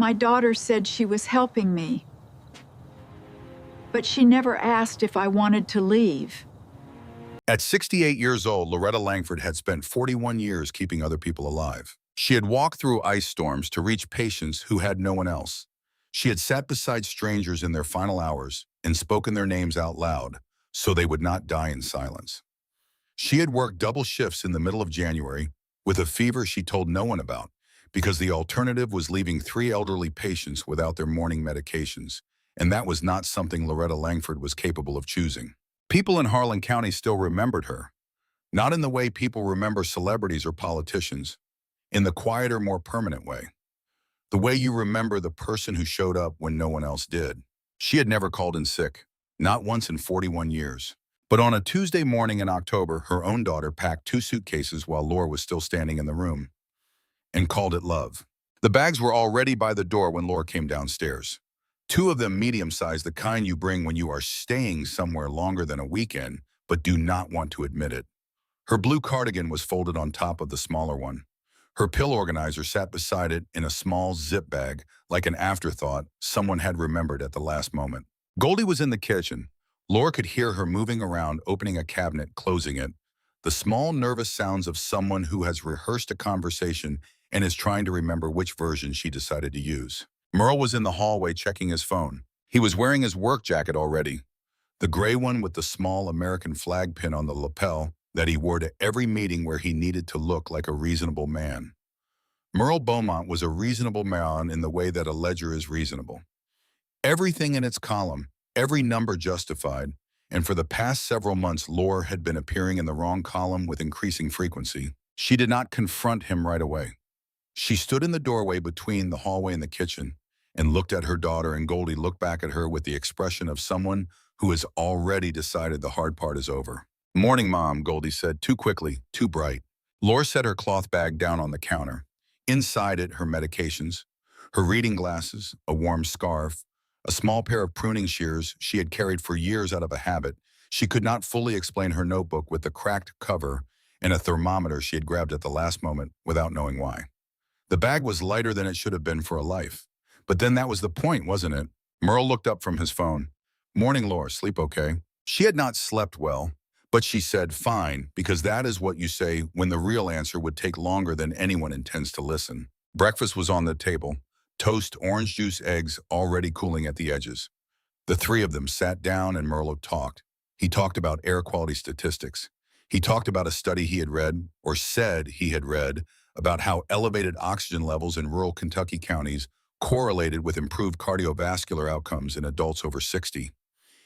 My daughter said she was helping me, but she never asked if I wanted to leave. At 68 years old, Loretta Langford had spent 41 years keeping other people alive. She had walked through ice storms to reach patients who had no one else. She had sat beside strangers in their final hours and spoken their names out loud so they would not die in silence. She had worked double shifts in the middle of January with a fever she told no one about because the alternative was leaving 3 elderly patients without their morning medications, and that was not something Loretta Langford was capable of choosing. People in Harlan County still remembered her, not in the way people remember celebrities or politicians, in the quieter, more permanent way. The way you remember the person who showed up when no one else did. She had never called in sick, not once in 41 years. But on a Tuesday morning in October, her own daughter packed 2 suitcases while Laura was still standing in the room and called it love. The bags were already by the door when Laura came downstairs. 2 of them medium-sized, the kind you bring when you are staying somewhere longer than a weekend, but do not want to admit it. Her blue cardigan was folded on top of the smaller one. Her pill organizer sat beside it in a small zip bag, like an afterthought someone had remembered at the last moment. Goldie was in the kitchen. Laura could hear her moving around, opening a cabinet, closing it. The small, nervous sounds of someone who has rehearsed a conversation and is trying to remember which version she decided to use. Merle was in the hallway checking his phone. He was wearing his work jacket already, the gray one with the small American flag pin on the lapel that he wore to every meeting where he needed to look like a reasonable man. Merle Beaumont was a reasonable man in the way that a ledger is reasonable. Everything in its column, every number justified, and for the past several months Laura had been appearing in the wrong column with increasing frequency. She did not confront him right away. She stood in the doorway between the hallway and the kitchen and looked at her daughter, and Goldie looked back at her with the expression of someone who has already decided the hard part is over. "Morning, Mom," Goldie said, too quickly, too bright. Laura set her cloth bag down on the counter. Inside it, her medications, her reading glasses, a warm scarf, a small pair of pruning shears she had carried for years out of a habit. She could not fully explain her notebook with the cracked cover and a thermometer she had grabbed at the last moment without knowing why. The bag was lighter than it should have been for a life. But then that was the point, wasn't it? Merle looked up from his phone. "Morning, Laura. Sleep okay?" She had not slept well, but she said fine, because that is what you say when the real answer would take longer than anyone intends to listen. Breakfast was on the table. Toast, orange juice, eggs, already cooling at the edges. The 3 of them sat down and Merle talked. He talked about air quality statistics. He talked about a study he had read, or said he had read, about how elevated oxygen levels in rural Kentucky counties correlated with improved cardiovascular outcomes in adults over 60.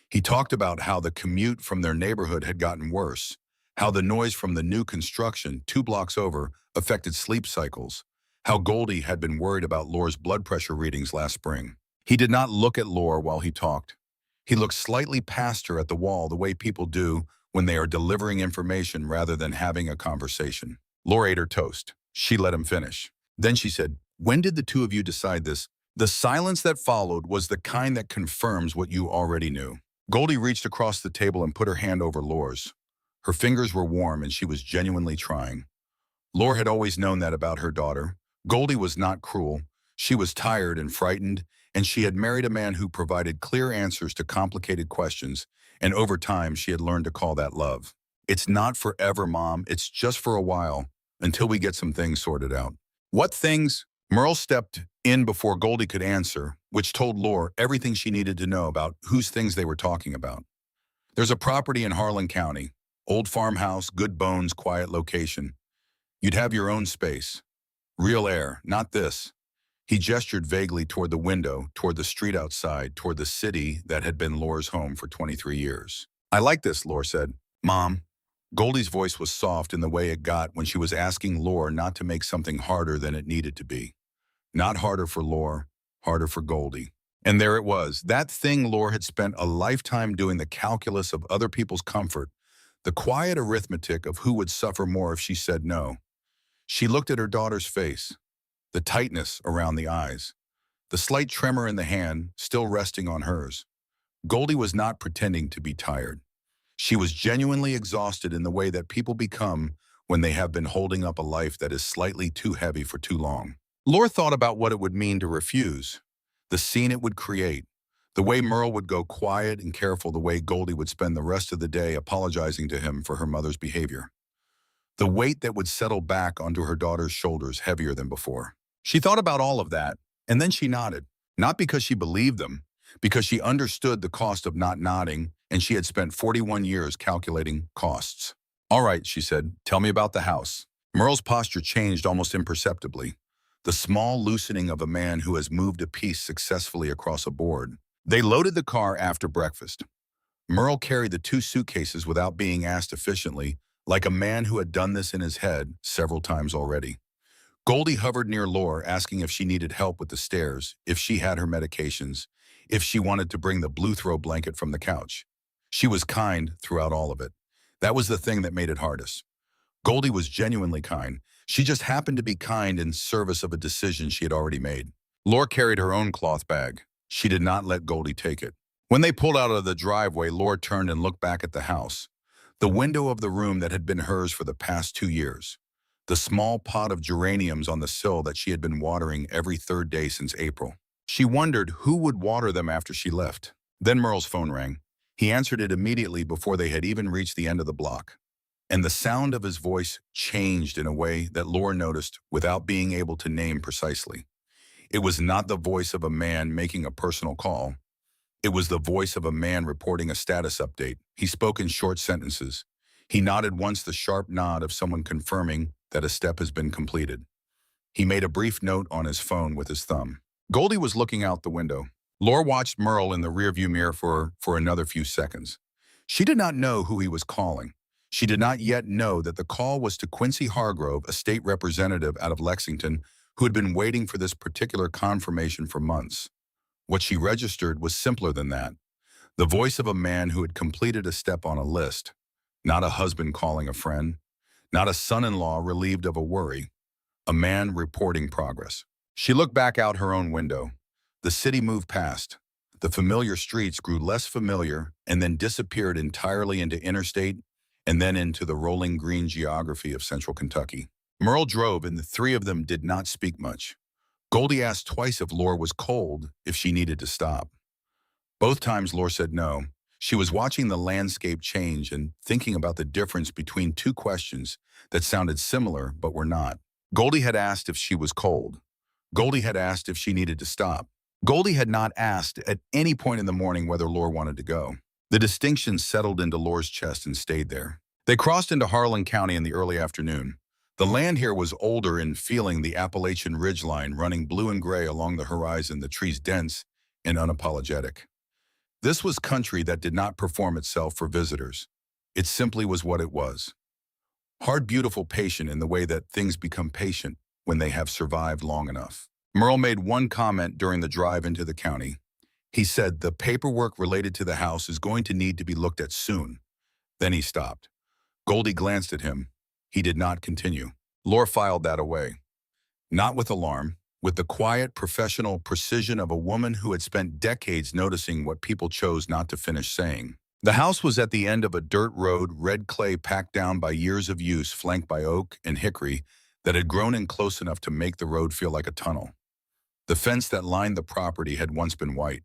He talked about how the commute from their neighborhood had gotten worse, how the noise from the new construction 2 blocks over affected sleep cycles, how Goldie had been worried about Laura's blood pressure readings last spring. He did not look at Laura while he talked. He looked slightly past her at the wall, the way people do when they are delivering information rather than having a conversation. Laura ate her toast. She let him finish. Then she said, "When did the 2 of you decide this?" The silence that followed was the kind that confirms what you already knew. Goldie reached across the table and put her hand over Laura's. Her fingers were warm and she was genuinely trying. Laura had always known that about her daughter. Goldie was not cruel. She was tired and frightened, and she had married a man who provided clear answers to complicated questions, and over time she had learned to call that love. "It's not forever, Mom. It's just for a while, until we get some things sorted out." "What things?" Merle stepped in before Goldie could answer, which told Laura everything she needed to know about whose things they were talking about. "There's a property in Harlan County. Old farmhouse, good bones, quiet location. You'd have your own space. Real air, not this." He gestured vaguely toward the window, toward the street outside, toward the city that had been Laura's home for 23 years. "I like this," Laura said. "Mom." Goldie's voice was soft in the way it got when she was asking Laura not to make something harder than it needed to be. Not harder for Laura, harder for Goldie. And there it was, that thing Laura had spent a lifetime doing, the calculus of other people's comfort, the quiet arithmetic of who would suffer more if she said no. She looked at her daughter's face, the tightness around the eyes, the slight tremor in the hand still resting on hers. Goldie was not pretending to be tired. She was genuinely exhausted in the way that people become when they have been holding up a life that is slightly too heavy for too long. Laura thought about what it would mean to refuse, the scene it would create, the way Merle would go quiet and careful, the way Goldie would spend the rest of the day apologizing to him for her mother's behavior. The weight that would settle back onto her daughter's shoulders heavier than before. She thought about all of that, and then she nodded, not because she believed them, because she understood the cost of not nodding, and she had spent 41 years calculating costs. All right, she said, tell me about the house. Merle's posture changed almost imperceptibly, the small loosening of a man who has moved a piece successfully across a board. They loaded the car after breakfast. Merle carried the 2 suitcases without being asked efficiently, like a man who had done this in his head several times already. Goldie hovered near Laura, asking if she needed help with the stairs, if she had her medications, if she wanted to bring the blue throw blanket from the couch. She was kind throughout all of it. That was the thing that made it hardest. Goldie was genuinely kind. She just happened to be kind in service of a decision she had already made. Laura carried her own cloth bag. She did not let Goldie take it. When they pulled out of the driveway, Laura turned and looked back at the house, the window of the room that had been hers for the past 2 years, the small pot of geraniums on the sill that she had been watering every 3rd day since April. She wondered who would water them after she left. Then Merle's phone rang. He answered it immediately before they had even reached the end of the block. And the sound of his voice changed in a way that Laura noticed without being able to name precisely. It was not the voice of a man making a personal call. It was the voice of a man reporting a status update. He spoke in short sentences. He nodded once, the sharp nod of someone confirming that a step has been completed. He made a brief note on his phone with his thumb. Goldie was looking out the window. Laura watched Merle in the rearview mirror for another few seconds. She did not know who he was calling. She did not yet know that the call was to Quincy Hargrove, a state representative out of Lexington, who had been waiting for this particular confirmation for months. What she registered was simpler than that. The voice of a man who had completed a step on a list. Not a husband calling a friend. Not a son-in-law relieved of a worry. A man reporting progress. She looked back out her own window. The city moved past. The familiar streets grew less familiar and then disappeared entirely into interstate and then into the rolling green geography of central Kentucky. Merle drove, and the 3 of them did not speak much. Goldie asked twice if Laura was cold, if she needed to stop. Both times Laura said no. She was watching the landscape change and thinking about the difference between 2 questions that sounded similar but were not. Goldie had asked if she was cold. Goldie had asked if she needed to stop. Goldie had not asked at any point in the morning whether Laura wanted to go. The distinction settled into Laura's chest and stayed there. They crossed into Harlan County in the early afternoon. The land here was older in feeling, the Appalachian ridgeline running blue and gray along the horizon, the trees dense and unapologetic. This was country that did not perform itself for visitors. It simply was what it was. Hard, beautiful, patient in the way that things become patient when they have survived long enough. Merle made one comment during the drive into the county. He said, the paperwork related to the house is going to need to be looked at soon. Then he stopped. Goldie glanced at him. He did not continue. Laura filed that away. Not with alarm, with the quiet, professional precision of a woman who had spent decades noticing what people chose not to finish saying. The house was at the end of a dirt road, red clay packed down by years of use, flanked by oak and hickory that had grown in close enough to make the road feel like a tunnel. The fence that lined the property had once been white.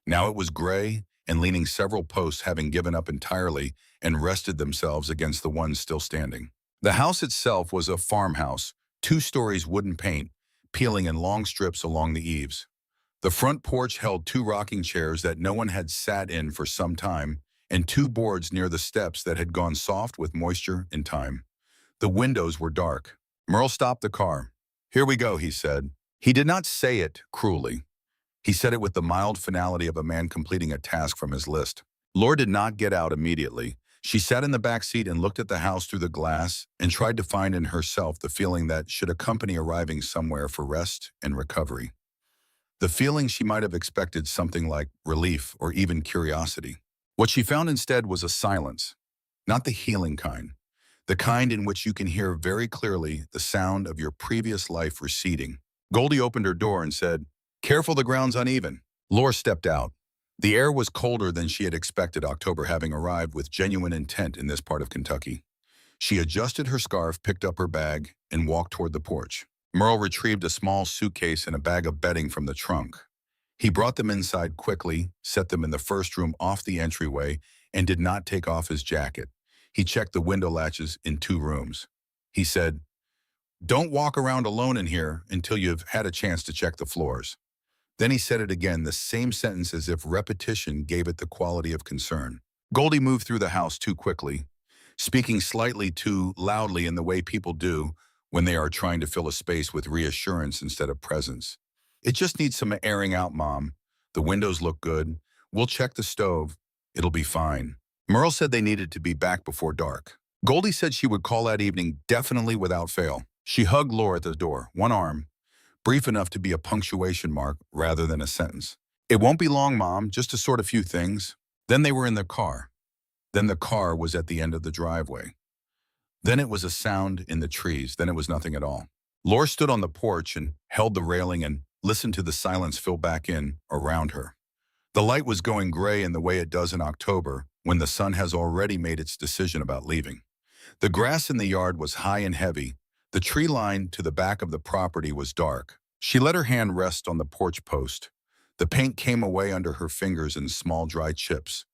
Now it was gray and leaning, several posts having given up entirely and rested themselves against the ones still standing. The house itself was a farmhouse, 2 stories, wooden paint, peeling in long strips along the eaves. The front porch held 2 rocking chairs that no one had sat in for some time, and 2 boards near the steps that had gone soft with moisture and time. The windows were dark. Merle stopped the car. "Here we go," he said. He did not say it cruelly. He said it with the mild finality of a man completing a task from his list. Laura did not get out immediately. She sat in the back seat and looked at the house through the glass and tried to find in herself the feeling that should accompany arriving somewhere for rest and recovery. The feeling she might have expected something like relief or even curiosity. What she found instead was a silence, not the healing kind, the kind in which you can hear very clearly the sound of your previous life receding. Goldie opened her door and said, "Careful, the ground's uneven." Laura stepped out. The air was colder than she had expected, October having arrived with genuine intent in this part of Kentucky. She adjusted her scarf, picked up her bag, and walked toward the porch. Merle retrieved a small suitcase and a bag of bedding from the trunk. He brought them inside quickly, set them in the first room off the entryway, and did not take off his jacket. He checked the window latches in 2 rooms. He said, "Don't walk around alone in here until you've had a chance to check the floors." Then he said it again, the same sentence as if repetition gave it the quality of concern. Goldie moved through the house too quickly, speaking slightly too loudly in the way people do when they are trying to fill a space with reassurance instead of presence. "It just needs some airing out, Mom. The windows look good. We'll check the stove. It'll be fine." Merle said they needed to be back before dark. Goldie said she would call that evening, definitely without fail. She hugged Laura at the door, one arm, brief enough to be a punctuation mark rather than a sentence. "It won't be long, Mom, just to sort a few things." Then they were in the car. Then the car was at the end of the driveway. Then it was a sound in the trees. Then it was nothing at all. Laura stood on the porch and held the railing and listened to the silence fill back in around her. The light was going gray in the way it does in October when the sun has already made its decision about leaving. The grass in the yard was high and heavy. The tree line to the back of the property was dark. She let her hand rest on the porch post. The paint came away under her fingers in small dry chips,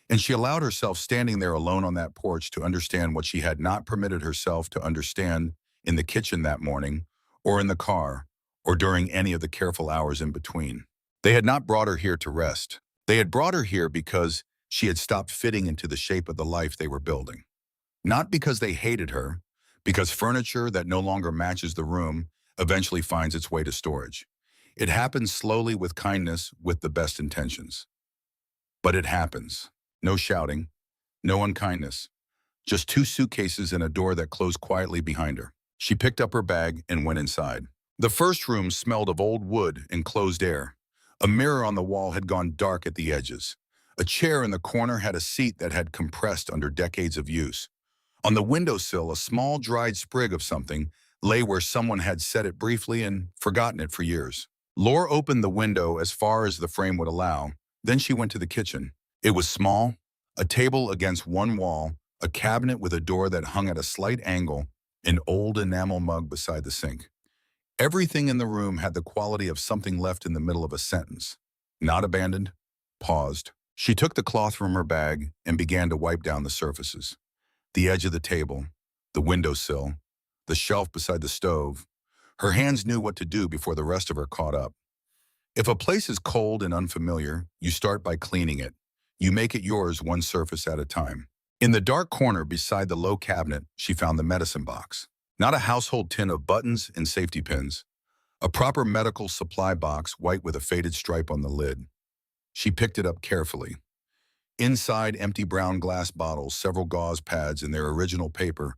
and she allowed herself standing there alone on that porch to understand what she had not permitted herself to understand in the kitchen that morning, or in the car, or during any of the careful hours in between. They had not brought her here to rest. They had brought her here because she had stopped fitting into the shape of the life they were building. Not because they hated her, because furniture that no longer matches the room eventually finds its way to storage. It happens slowly with kindness, with the best intentions. But it happens. No shouting, no unkindness, just 2 suitcases and a door that closed quietly behind her. She picked up her bag and went inside. The first room smelled of old wood and closed air. A mirror on the wall had gone dark at the edges. A chair in the corner had a seat that had compressed under decades of use. On the windowsill, a small dried sprig of something lay where someone had set it briefly and forgotten it for years. Laura opened the window as far as the frame would allow. Then she went to the kitchen. It was small, a table against one wall, a cabinet with a door that hung at a slight angle, an old enamel mug beside the sink. Everything in the room had the quality of something left in the middle of a sentence. Not abandoned, paused. She took the cloth from her bag and began to wipe down the surfaces. The edge of the table, the windowsill, the shelf beside the stove. Her hands knew what to do before the rest of her caught up. If a place is cold and unfamiliar, you start by cleaning it. You make it yours one surface at a time. In the dark corner beside the low cabinet, she found the medicine box. Not a household tin of buttons and safety pins. A proper medical supply box, white with a faded stripe on the lid. She picked it up carefully. Inside, empty brown glass bottles, several gauze pads in their original paper,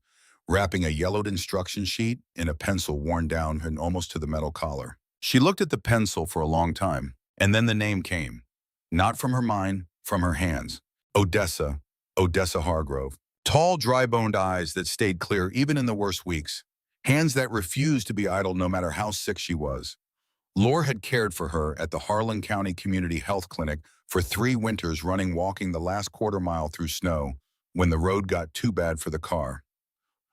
wrapping a yellowed instruction sheet and a pencil worn down and almost to the metal collar. She looked at the pencil for a long time, and then the name came. Not from her mind, from her hands. Odessa, Odessa Hargrove. Tall, dry-boned eyes that stayed clear even in the worst weeks. Hands that refused to be idle no matter how sick she was. Laura had cared for her at the Harlan County Community Health Clinic for 3 winters running walking the last quarter mile through snow when the road got too bad for the car.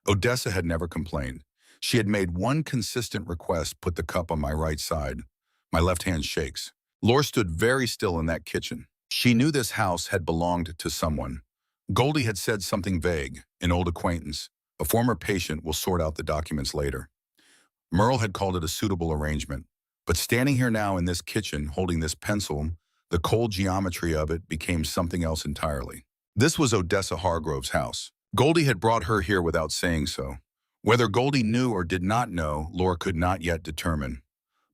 Odessa had never complained. She had made one consistent request: put the cup on my right side. My left hand shakes. Laura stood very still in that kitchen. She knew this house had belonged to someone. Goldie had said something vague, an old acquaintance. A former patient will sort out the documents later. Merle had called it a suitable arrangement. But standing here now in this kitchen, holding this pencil, the cold geometry of it became something else entirely. This was Odessa Hargrove's house. Goldie had brought her here without saying so. Whether Goldie knew or did not know, Laura could not yet determine.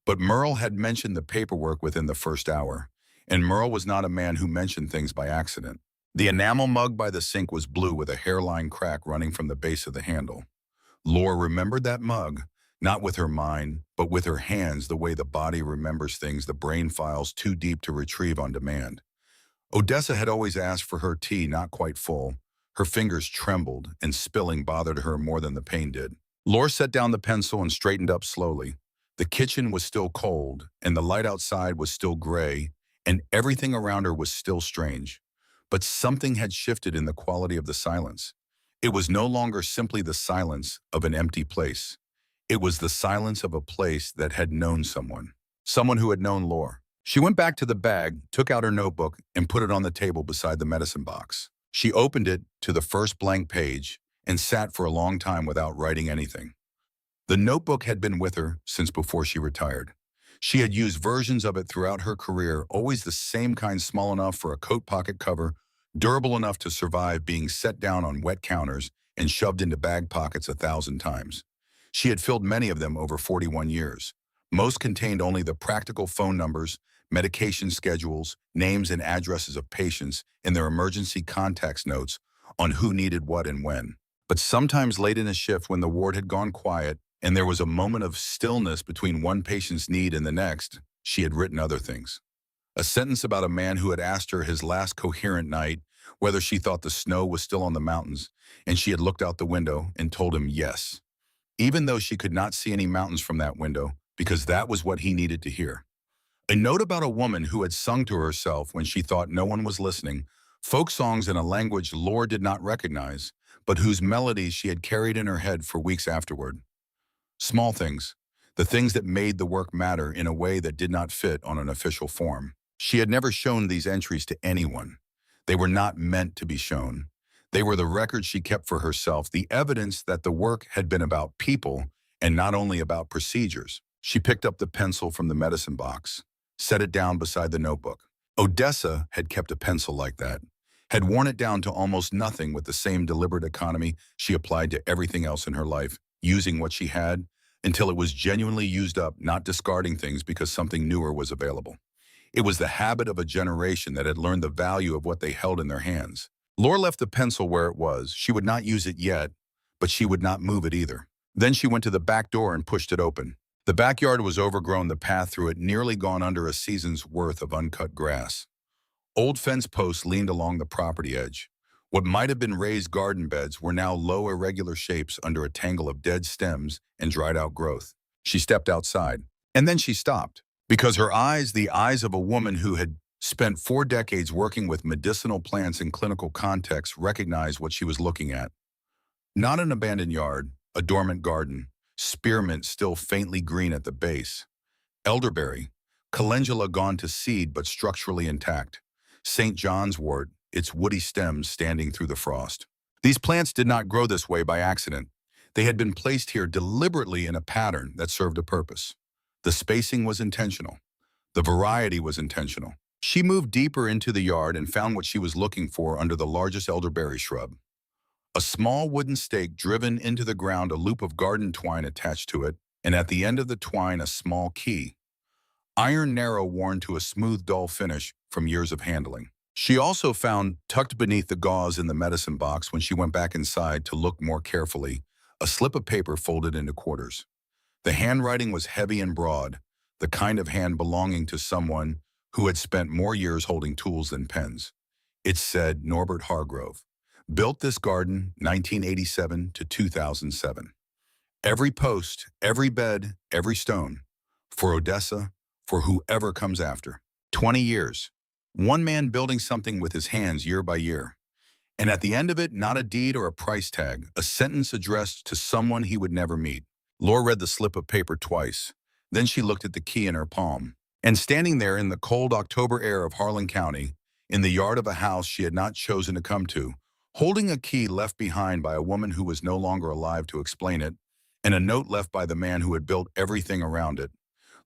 But Merle had mentioned the paperwork within the first hour, and Merle was not a man who mentioned things by accident. The enamel mug by the sink was blue with a hairline crack running from the base of the handle. Laura remembered that mug, not with her mind, but with her hands, the way the body remembers things the brain files too deep to retrieve on demand. Odessa had always asked for her tea not quite full. Her fingers trembled, and spilling bothered her more than the pain did. Laura set down the pencil and straightened up slowly. The kitchen was still cold, and the light outside was still gray, and everything around her was still strange. But something had shifted in the quality of the silence. It was no longer simply the silence of an empty place. It was the silence of a place that had known someone who had known Lore. She went back to the bag, took out her notebook, and put it on the table beside the medicine box. She opened it to the first blank page and sat for a long time without writing anything. The notebook had been with her since before she retired. She had used versions of it throughout her career, always the same kind, small enough for a coat pocket cover, durable enough to survive being set down on wet counters and shoved into bag pockets 1,000 times. She had filled many of them over 41 years. Most contained only the practical phone numbers, medication schedules, names and addresses of patients, and their emergency contacts notes on who needed what and when. But sometimes late in a shift when the ward had gone quiet and there was a moment of stillness between one patient's need and the next, she had written other things. A sentence about a man who had asked her his last coherent night whether she thought the snow was still on the mountains, and she had looked out the window and told him yes, even though she could not see any mountains from that window, because that was what he needed to hear. A note about a woman who had sung to herself when she thought no one was listening, folk songs in a language Lore did not recognize, but whose melodies she had carried in her head for weeks afterward. Small things, the things that made the work matter in a way that did not fit on an official form. She had never shown these entries to anyone. They were not meant to be shown. They were the record she kept for herself, the evidence that the work had been about people and not only about procedures. She picked up the pencil from the medicine box, set it down beside the notebook. Odessa had kept a pencil like that, had worn it down to almost nothing with the same deliberate economy she applied to everything else in her life, using what she had until it was genuinely used up, not discarding things because something newer was available. It was the habit of a generation that had learned the value of what they held in their hands. Lore left the pencil where it was. She would not use it yet, but she would not move it either. Then she went to the back door and pushed it open. The backyard was overgrown, the path through it nearly gone under a season's worth of uncut grass. Old fence posts leaned along the property edge. What might have been raised garden beds were now low, irregular shapes under a tangle of dead stems and dried-out growth. She stepped outside, and then she stopped, because her eyes, the eyes of a woman who had spent 4 decades working with medicinal plants in clinical contexts, recognized what she was looking at. Not an abandoned yard, a dormant garden, spearmint still faintly green at the base, elderberry, calendula gone to seed but structurally intact, St. John's wort, its woody stems standing through the frost. These plants did not grow this way by accident. They had been placed here deliberately in a pattern that served a purpose. The spacing was intentional. The variety was intentional. She moved deeper into the yard and found what she was looking for under the largest elderberry shrub. A small wooden stake driven into the ground, a loop of garden twine attached to it, and at the end of the twine a small key. Iron narrow, worn to a smooth, dull finish from years of handling. She also found, tucked beneath the gauze in the medicine box when she went back inside to look more carefully, a slip of paper folded into quarters. The handwriting was heavy and broad, the kind of hand belonging to someone who had spent more years holding tools than pens. It said, Norbert Hargrove. Built this garden, 1987 to 2007. Every post, every bed, every stone. For Odessa, for whoever comes after. 20 years. One man building something with his hands year by year. And at the end of it, not a deed or a price tag, a sentence addressed to someone he would never meet. Lore read the slip of paper twice. Then she looked at the key in her palm. And standing there in the cold October air of Harlan County, in the yard of a house she had not chosen to come to, holding a key left behind by a woman who was no longer alive to explain it, and a note left by the man who had built everything around it,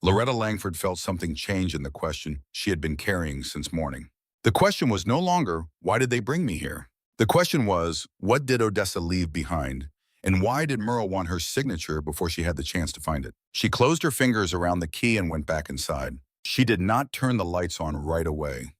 Loretta Langford felt something change in the question she had been carrying since morning. The question was no longer, why did they bring me here? The question was, what did Odessa leave behind? And why did Merle want her signature before she had the chance to find it? She closed her fingers around the key and went back inside. She did not turn the lights on right away.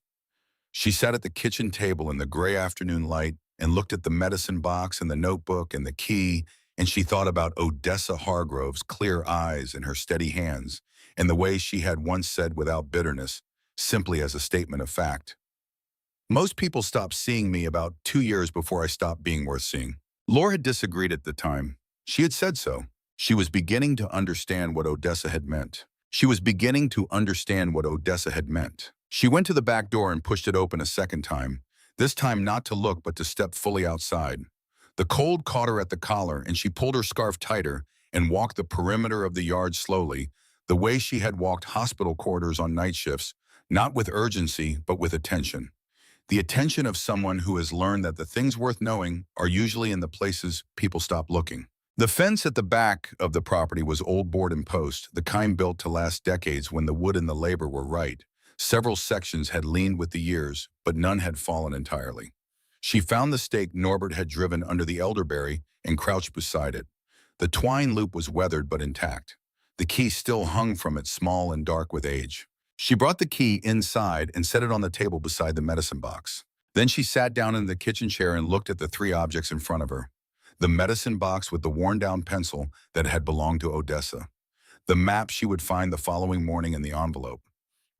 She sat at the kitchen table in the gray afternoon light and looked at the medicine box and the notebook and the key, and she thought about Odessa Hargrove's clear eyes and her steady hands, and the way she had once said without bitterness, simply as a statement of fact. Most people stopped seeing me about 2 years before I stopped being worth seeing. Lore had disagreed at the time. She had said so. She was beginning to understand what Odessa had meant. She was beginning to understand what Odessa had meant. She went to the back door and pushed it open a second time, this time not to look but to step fully outside. The cold caught her at the collar and she pulled her scarf tighter, and walked the perimeter of the yard slowly, the way she had walked hospital corridors on night shifts, not with urgency, but with attention. The attention of someone who has learned that the things worth knowing are usually in the places people stop looking. The fence at the back of the property was old board and post, the kind built to last decades when the wood and the labor were right. Several sections had leaned with the years, but none had fallen entirely. She found the stake Norbert had driven under the elderberry and crouched beside it. The twine loop was weathered but intact. The key still hung from it, small and dark with age. She brought the key inside and set it on the table beside the medicine box. Then she sat down in the kitchen chair and looked at the three objects in front of her. The medicine box with the worn-down pencil that had belonged to Odessa. The map she would find the following morning in the envelope.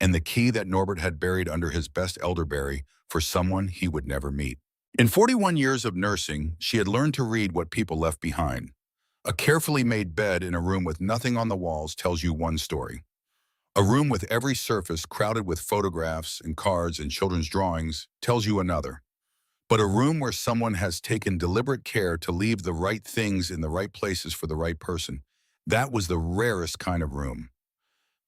And the key that Norbert had buried under his best elderberry for someone he would never meet. In 41 years of nursing, she had learned to read what people left behind. A carefully made bed in a room with nothing on the walls tells you one story. A room with every surface crowded with photographs and cards and children's drawings tells you another. But a room where someone has taken deliberate care to leave the right things in the right places for the right person, that was the rarest kind of room.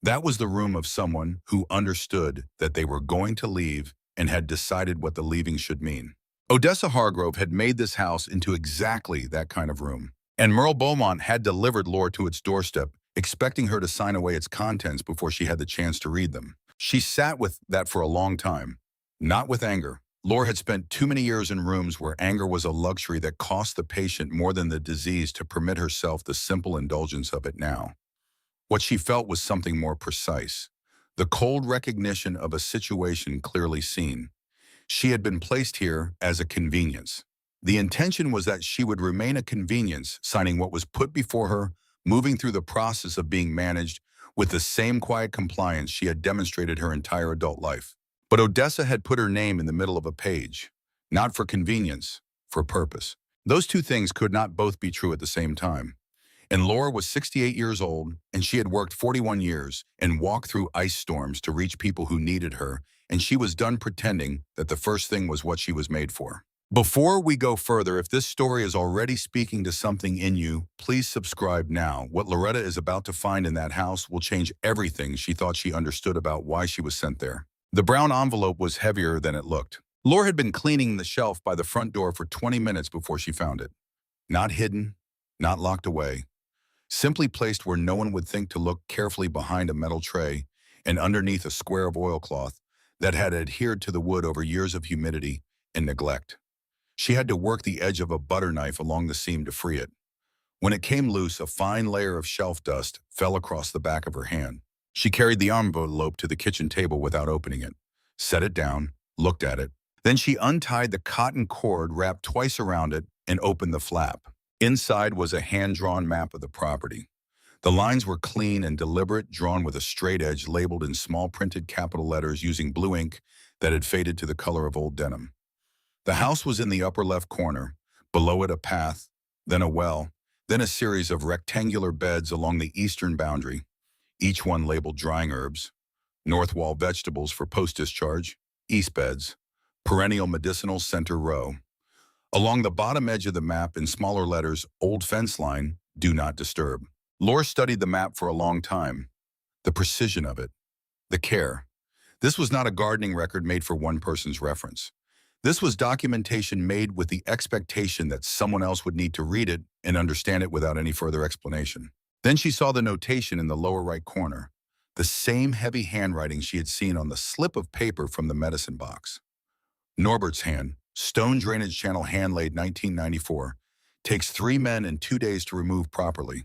That was the room of someone who understood that they were going to leave and had decided what the leaving should mean. Odessa Hargrove had made this house into exactly that kind of room. And Merle Beaumont had delivered Laura to its doorstep, expecting her to sign away its contents before she had the chance to read them. She sat with that for a long time, not with anger. Laura had spent too many years in rooms where anger was a luxury that cost the patient more than the disease to permit herself the simple indulgence of it now. What she felt was something more precise, the cold recognition of a situation clearly seen. She had been placed here as a convenience. The intention was that she would remain a convenience, signing what was put before her, moving through the process of being managed with the same quiet compliance she had demonstrated her entire adult life. But Odessa had put her name in the middle of a page, not for convenience, for purpose. Those two things could not both be true at the same time. And Laura was 68 years old, and she had worked 41 years and walked through ice storms to reach people who needed her, and she was done pretending that the first thing was what she was made for. Before we go further, if this story is already speaking to something in you, please subscribe now. What Loretta is about to find in that house will change everything she thought she understood about why she was sent there. The brown envelope was heavier than it looked. Laura had been cleaning the shelf by the front door for 20 minutes before she found it. Not hidden, not locked away. Simply placed where no one would think to look, carefully behind a metal tray and underneath a square of oilcloth that had adhered to the wood over years of humidity and neglect. She had to work the edge of a butter knife along the seam to free it. When it came loose, a fine layer of shelf dust fell across the back of her hand. She carried the envelope to the kitchen table without opening it, set it down, looked at it. Then she untied the cotton cord wrapped twice around it and opened the flap. Inside was a hand-drawn map of the property. The lines were clean and deliberate, drawn with a straight edge labeled in small printed capital letters using blue ink that had faded to the color of old denim. The house was in the upper left corner, below it a path, then a well, then a series of rectangular beds along the eastern boundary, each one labeled drying herbs, north wall vegetables for post-discharge, east beds, perennial medicinal center row. Along the bottom edge of the map in smaller letters, old fence line, do not disturb. Laura studied the map for a long time. The precision of it, the care. This was not a gardening record made for one person's reference. This was documentation made with the expectation that someone else would need to read it and understand it without any further explanation. Then she saw the notation in the lower right corner, the same heavy handwriting she had seen on the slip of paper from the medicine box. Norbert's hand, stone drainage channel hand laid 1994, takes 3 men and 2 days to remove properly.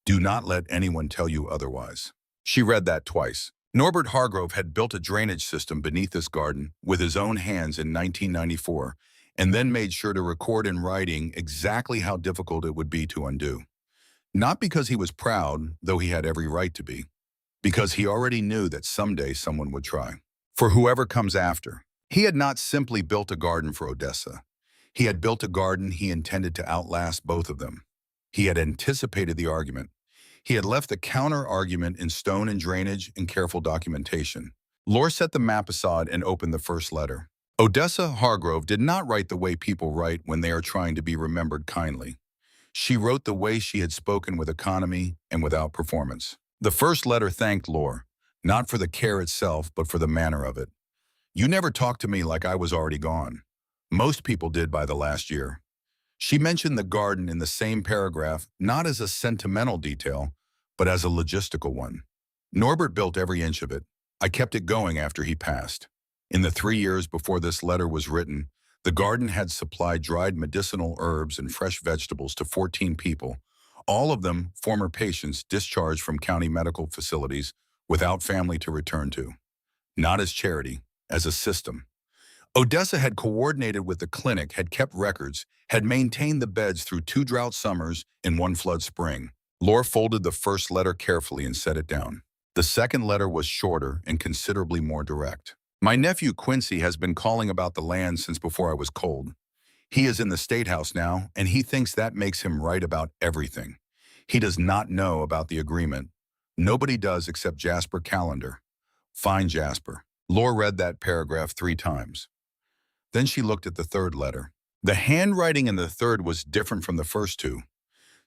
Do not let anyone tell you otherwise. She read that twice. Norbert Hargrove had built a drainage system beneath this garden with his own hands in 1994, and then made sure to record in writing exactly how difficult it would be to undo. Not because he was proud, though he had every right to be, because he already knew that someday someone would try. For whoever comes after. He had not simply built a garden for Odessa. He had built a garden he intended to outlast both of them. He had anticipated the argument. He had left the counter-argument in stone and drainage and careful documentation. Laura set the map aside and opened the first letter. Odessa Hargrove did not write the way people write when they are trying to be remembered kindly. She wrote the way she had spoken with economy and without performance. The first letter thanked Lore, not for the care itself, but for the manner of it. You never talked to me like I was already gone. Most people did by the last year. She mentioned the garden in the same paragraph, not as a sentimental detail, but as a logistical one. Norbert built every inch of it. I kept it going after he passed. In the 3 years before this letter was written, the garden had supplied dried medicinal herbs and fresh vegetables to 14 people, all of them former patients discharged from county medical facilities without family to return to. Not as charity, as a system. Odessa had coordinated with the clinic, had kept records, had maintained the beds through 2 drought summers and 1 flood spring. Laura folded the first letter carefully and set it down. The second letter was shorter and considerably more direct. My nephew Quincy has been calling about the land since before I was cold. He is in the State House now, and he thinks that makes him right about everything. He does not know about the agreement. Nobody does except Jasper Calendar. Fine, Jasper. Laura read that paragraph 3 times. Then she looked at the third letter. The handwriting in the third was different from the first 2.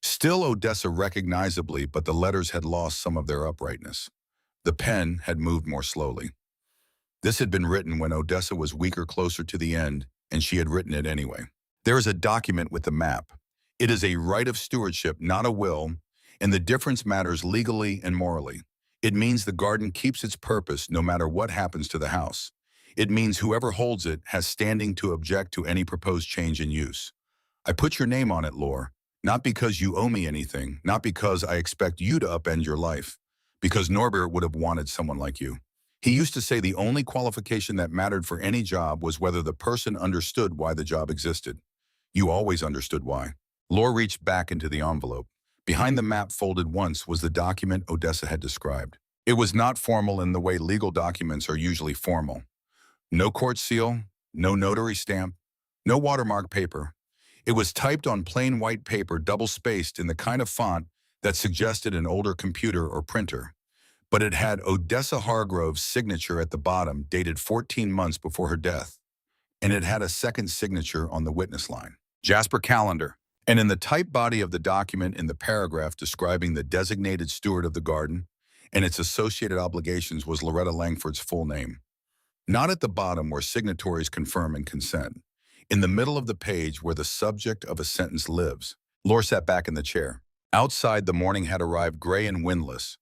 Still Odessa recognizably, but the letters had lost some of their uprightness. The pen had moved more slowly. This had been written when Odessa was weaker, closer to the end, and she had written it anyway. There is a document with the map. It is a right of stewardship, not a will, and the difference matters legally and morally. It means the garden keeps its purpose no matter what happens to the house. It means whoever holds it has standing to object to any proposed change in use. I put your name on it, Lore, not because you owe me anything, not because I expect you to upend your life, because Norbert would have wanted someone like you. He used to say the only qualification that mattered for any job was whether the person understood why the job existed. You always understood why. Lore reached back into the envelope. Behind the map folded once was the document Odessa had described. It was not formal in the way legal documents are usually formal. No court seal, no notary stamp, no watermark paper. It was typed on plain white paper, double-spaced in the kind of font that suggested an older computer or printer. But it had Odessa Hargrove's signature at the bottom, dated 14 months before her death. And it had a second signature on the witness line, Jasper Calendar. And in the typed body of the document, in the paragraph describing the designated steward of the garden and its associated obligations, was Loretta Langford's full name. Not at the bottom where signatories confirm and consent. In the middle of the page where the subject of a sentence lives. Lore sat back in the chair. Outside, the morning had arrived gray and windless.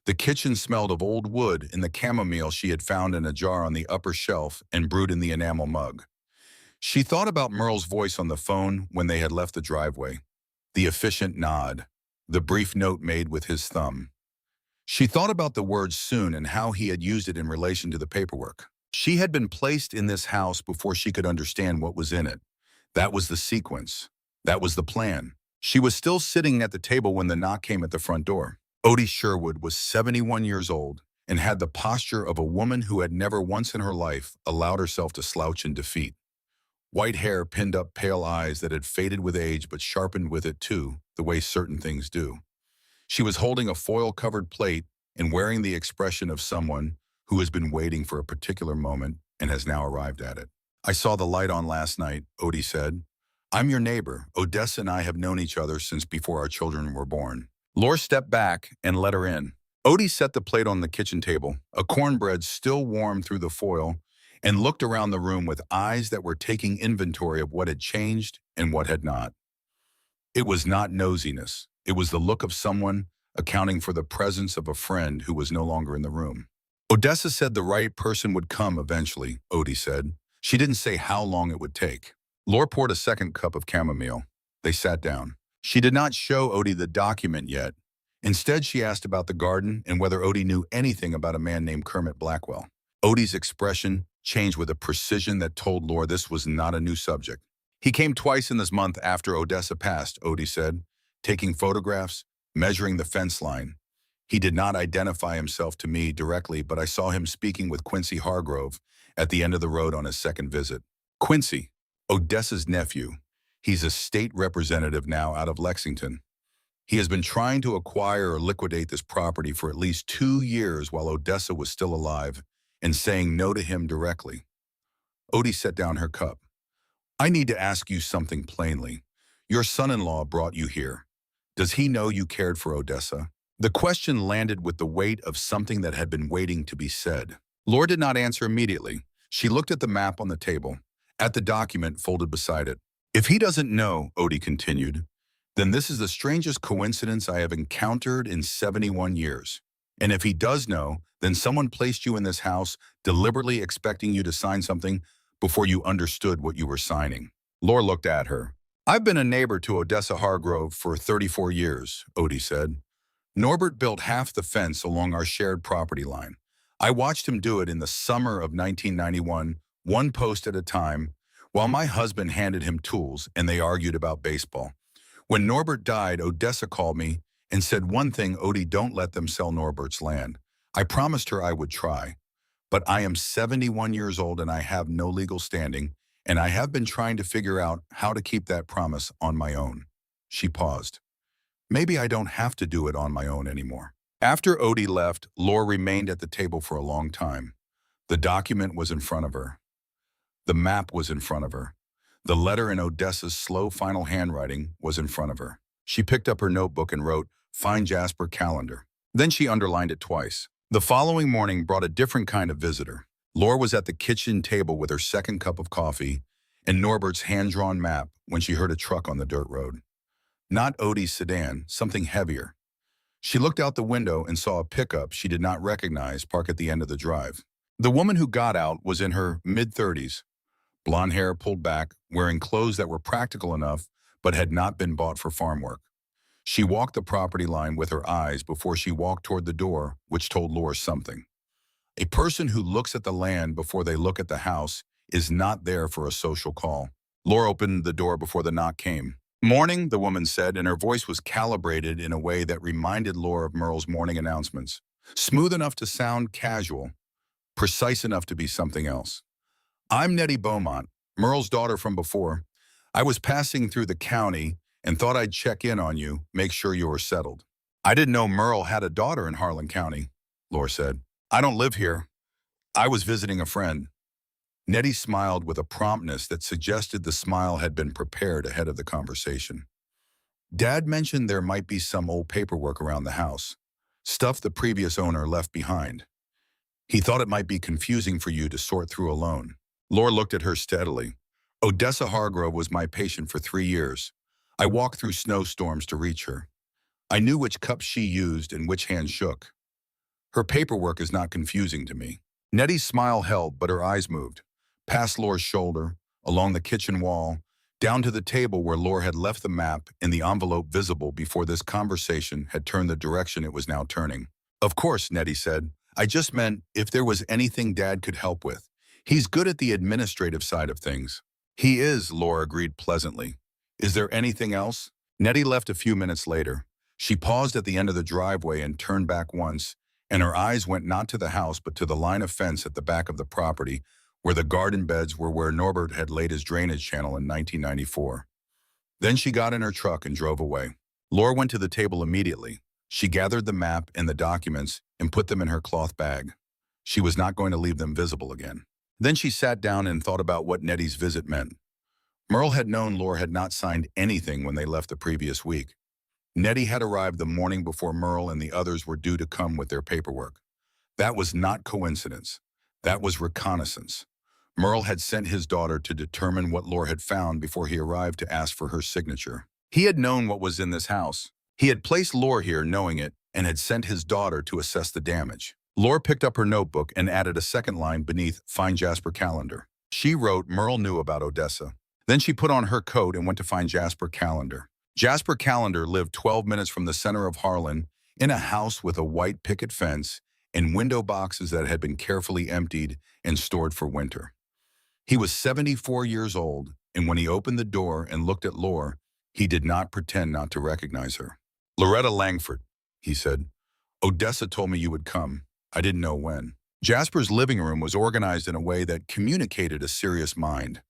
The kitchen smelled of old wood and the chamomile she had found in a jar on the upper shelf and brewed in the enamel mug. She thought about Merle's voice on the phone when they had left the driveway. The efficient nod. The brief note made with his thumb. She thought about the word soon and how he had used it in relation to the paperwork. She had been placed in this house before she could understand what was in it. That was the sequence. That was the plan. She was still sitting at the table when the knock came at the front door. Odie Sherwood was 71 years old and had the posture of a woman who had never once in her life allowed herself to slouch in defeat. White hair pinned up pale eyes that had faded with age but sharpened with it too, the way certain things do. She was holding a foil-covered plate and wearing the expression of someone who has been waiting for a particular moment and has now arrived at it. I saw the light on last night, Odie said. I'm your neighbor. Odessa and I have known each other since before our children were born. Lore stepped back and let her in. Odie set the plate on the kitchen table, a cornbread still warm through the foil, and looked around the room with eyes that were taking inventory of what had changed and what had not. It was not nosiness. It was the look of someone accounting for the presence of a friend who was no longer in the room. Odessa said the right person would come eventually, Odie said. She didn't say how long it would take. Lore poured a second cup of chamomile. They sat down. She did not show Odie the document yet. Instead, she asked about the garden and whether Odie knew anything about a man named Kermit Blackwell. Odie's expression changed with a precision that told Lore this was not a new subject. He came twice in this month after Odessa passed, Odie said, taking photographs, measuring the fence line. He did not identify himself to me directly, but I saw him speaking with Quincy Hargrove at the end of the road on his second visit. Quincy, Odessa's nephew. He's a state representative now out of Lexington. He has been trying to acquire or liquidate this property for at least 2 years while Odessa was still alive and saying no to him directly. Odie set down her cup. I need to ask you something plainly. Your son-in-law brought you here. Does he know you cared for Odessa? The question landed with the weight of something that had been waiting to be said. Laura did not answer immediately. She looked at the map on the table, at the document folded beside it. If he doesn't know, Odie continued, then this is the strangest coincidence I have encountered in 71 years. And if he does know, then someone placed you in this house deliberately expecting you to sign something before you understood what you were signing. Laura looked at her. I've been a neighbor to Odessa Hargrove for 34 years, Odie said. Norbert built half the fence along our shared property line. I watched him do it in the summer of 1991, one post at a time, while my husband handed him tools and they argued about baseball. When Norbert died, Odessa called me and said one thing, Odie, don't let them sell Norbert's land. I promised her I would try. But I am 71 years old and I have no legal standing, and I have been trying to figure out how to keep that promise on my own. She paused. Maybe I don't have to do it on my own anymore. After Odie left, Laura remained at the table for a long time. The document was in front of her. The map was in front of her. The letter in Odessa's slow final handwriting was in front of her. She picked up her notebook and wrote, "Find Jasper Calendar." Then she underlined it twice. The following morning brought a different kind of visitor. Laura was at the kitchen table with her second cup of coffee and Norbert's hand-drawn map when she heard a truck on the dirt road. Not Odie's sedan, something heavier. She looked out the window and saw a pickup she did not recognize park at the end of the drive. The woman who got out was in her mid-30s, blonde hair pulled back, wearing clothes that were practical enough but had not been bought for farm work. She walked the property line with her eyes before she walked toward the door, which told Laura something. A person who looks at the land before they look at the house is not there for a social call. Laura opened the door before the knock came. "Morning," the woman said, and her voice was calibrated in a way that reminded Laura of Merle's morning announcements. Smooth enough to sound casual, precise enough to be something else. "I'm Nettie Beaumont, Merle's daughter from before. I was passing through the county and thought I'd check in on you, make sure you were settled." "I didn't know Merle had a daughter in Harlan County," Laura said. "I don't live here. I was visiting a friend." Nettie smiled with a promptness that suggested the smile had been prepared ahead of the conversation. "Dad mentioned there might be some old paperwork around the house, stuff the previous owner left behind. He thought it might be confusing for you to sort through alone." Laura looked at her steadily. "Odessa Hargrove was my patient for 3 years. I walked through snowstorms to reach her. I knew which cups she used and which hand shook. Her paperwork is not confusing to me." Nettie's smile held, but her eyes moved. Past Laura's shoulder, along the kitchen wall, down to the table where Laura had left the map and the envelope visible before this conversation had turned the direction it was now turning. "Of course," Nettie said. "I just meant if there was anything Dad could help with. He's good at the administrative side of things." "He is," Laura agreed pleasantly. "Is there anything else?" Nettie left a few minutes later. She paused at the end of the driveway and turned back once, and her eyes went not to the house but to the line of fence at the back of the property where the garden beds were where Norbert had laid his drainage channel in 1994. Then she got in her truck and drove away. Laura went to the table immediately. She gathered the map and the documents and put them in her cloth bag. She was not going to leave them visible again. Then she sat down and thought about what Nettie's visit meant. Merle had known Laura had not signed anything when they left the previous week. Nettie had arrived the morning before Merle and the others were due to come with their paperwork. That was not coincidence. That was reconnaissance. Merle had sent his daughter to determine what Laura had found before he arrived to ask for her signature. He had known what was in this house. He had placed Laura here knowing it and had sent his daughter to assess the damage. Laura picked up her notebook and added a second line beneath "Find Jasper Calendar." She wrote Merle knew about Odessa. Then she put on her coat and went to find Jasper Calendar. Jasper Calendar lived 12 minutes from the center of Harlan in a house with a white picket fence and window boxes that had been carefully emptied and stored for winter. He was 74 years old, and when he opened the door and looked at Laura, he did not pretend not to recognize her. "Loretta Langford," he said. "Odessa told me you would come. I didn't know when." Jasper's living room was organized in a way that communicated a serious mind.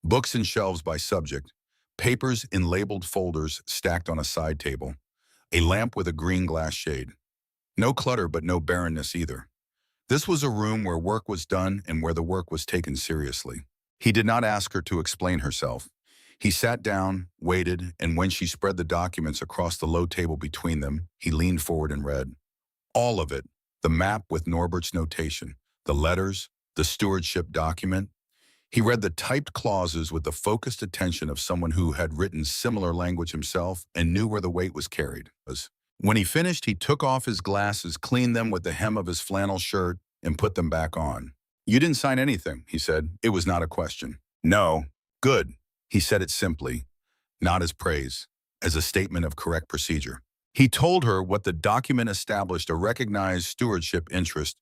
Books and shelves by subject, papers in labeled folders stacked on a side table, a lamp with a green glass shade. No clutter, but no barrenness either. This was a room where work was done and where the work was taken seriously. He did not ask her to explain herself. He sat down, waited, and when she spread the documents across the low table between them, he leaned forward and read. All of it, the map with Norbert's notation, the letters, the stewardship document. He read the typed clauses with the focused attention of someone who had written similar language himself and knew where the weight was carried. When he finished, he took off his glasses, cleaned them with the hem of his flannel shirt, and put them back on. You didn't sign anything, he said. It was not a question. No. Good. He said it simply, not as praise, as a statement of correct procedure. He told her what the document established: a recognized stewardship interest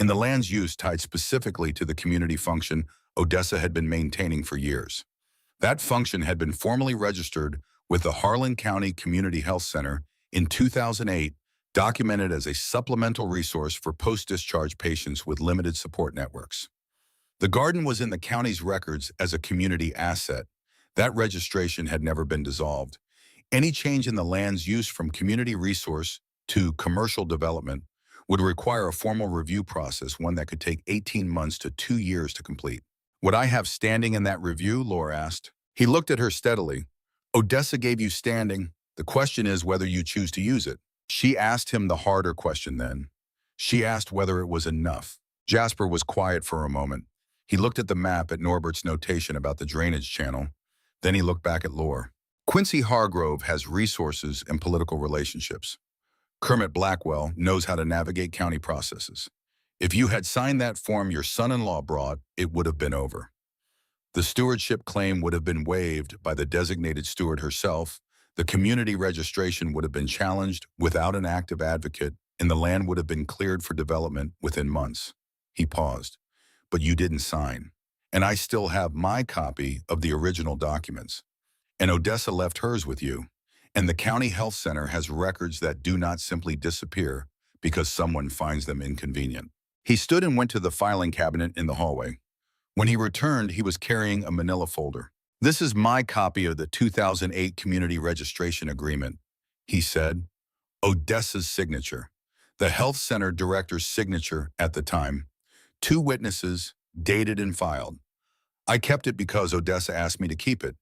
in the land's use tied specifically to the community function Odessa had been maintaining for years. That function had been formally registered with the Harlan County Community Health Center in 2008, documented as a supplemental resource for post-discharge patients with limited support networks. The garden was in the county's records as a community asset. That registration had never been dissolved. Any change in the land's use from community resource to commercial development would require a formal review process, one that could take 18 months to 2 years to complete. Would I have standing in that review? Laura asked. He looked at her steadily. Odessa gave you standing. The question is whether you choose to use it. She asked him the harder question then. She asked whether it was enough. Jasper was quiet for a moment. He looked at the map, at Norbert's notation about the drainage channel. Then he looked back at Laura. Quincy Hargrove has resources and political relationships. Kermit Blackwell knows how to navigate county processes. If you had signed that form your son-in-law brought, it would have been over. The stewardship claim would have been waived by the designated steward herself, the community registration would have been challenged without an active advocate, and the land would have been cleared for development within months. He paused. But you didn't sign. And I still have my copy of the original documents. And Odessa left hers with you. And the county health center has records that do not simply disappear because someone finds them inconvenient. He stood and went to the filing cabinet in the hallway. When he returned, he was carrying a manila folder. This is my copy of the 2008 Community Registration Agreement, he said. Odessa's signature. The health center director's signature at the time. 2 witnesses, dated and filed. I kept it because Odessa asked me to keep it.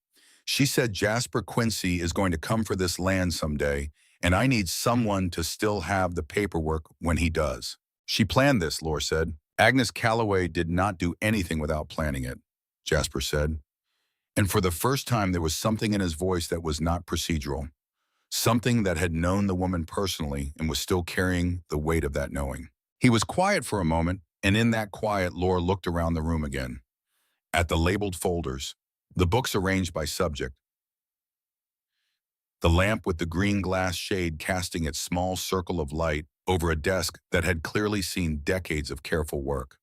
She said Jasper Quincy is going to come for this land someday, and I need someone to still have the paperwork when he does. She planned this, Laura said. Agnes Calloway did not do anything without planning it, Jasper said. And for the first time, there was something in his voice that was not procedural. Something that had known the woman personally and was still carrying the weight of that knowing. He was quiet for a moment, and in that quiet, Laura looked around the room again. At the labeled folders, the books arranged by subject, the lamp with the green glass shade casting its small circle of light over a desk that had clearly seen decades of careful work.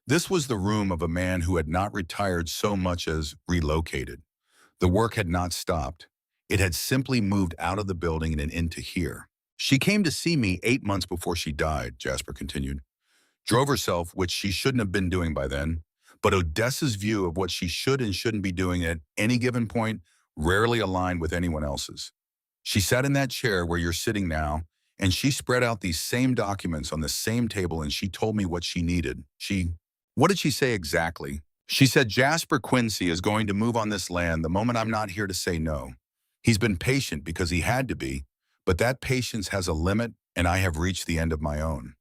This was the room of a man who had not retired so much as relocated. The work had not stopped. It had simply moved out of the building and into here. She came to see me 8 months before she died, Jasper continued. Drove herself, which she shouldn't have been doing by then, but Odessa's view of what she should and shouldn't be doing at any given point rarely aligned with anyone else's. She sat in that chair where you're sitting now, and she spread out these same documents on the same table, and she told me what she needed. What did she say exactly? She said Jasper Quincy is going to move on this land the moment I'm not here to say no. He's been patient because he had to be, but that patience has a limit, and I have reached the end of my own.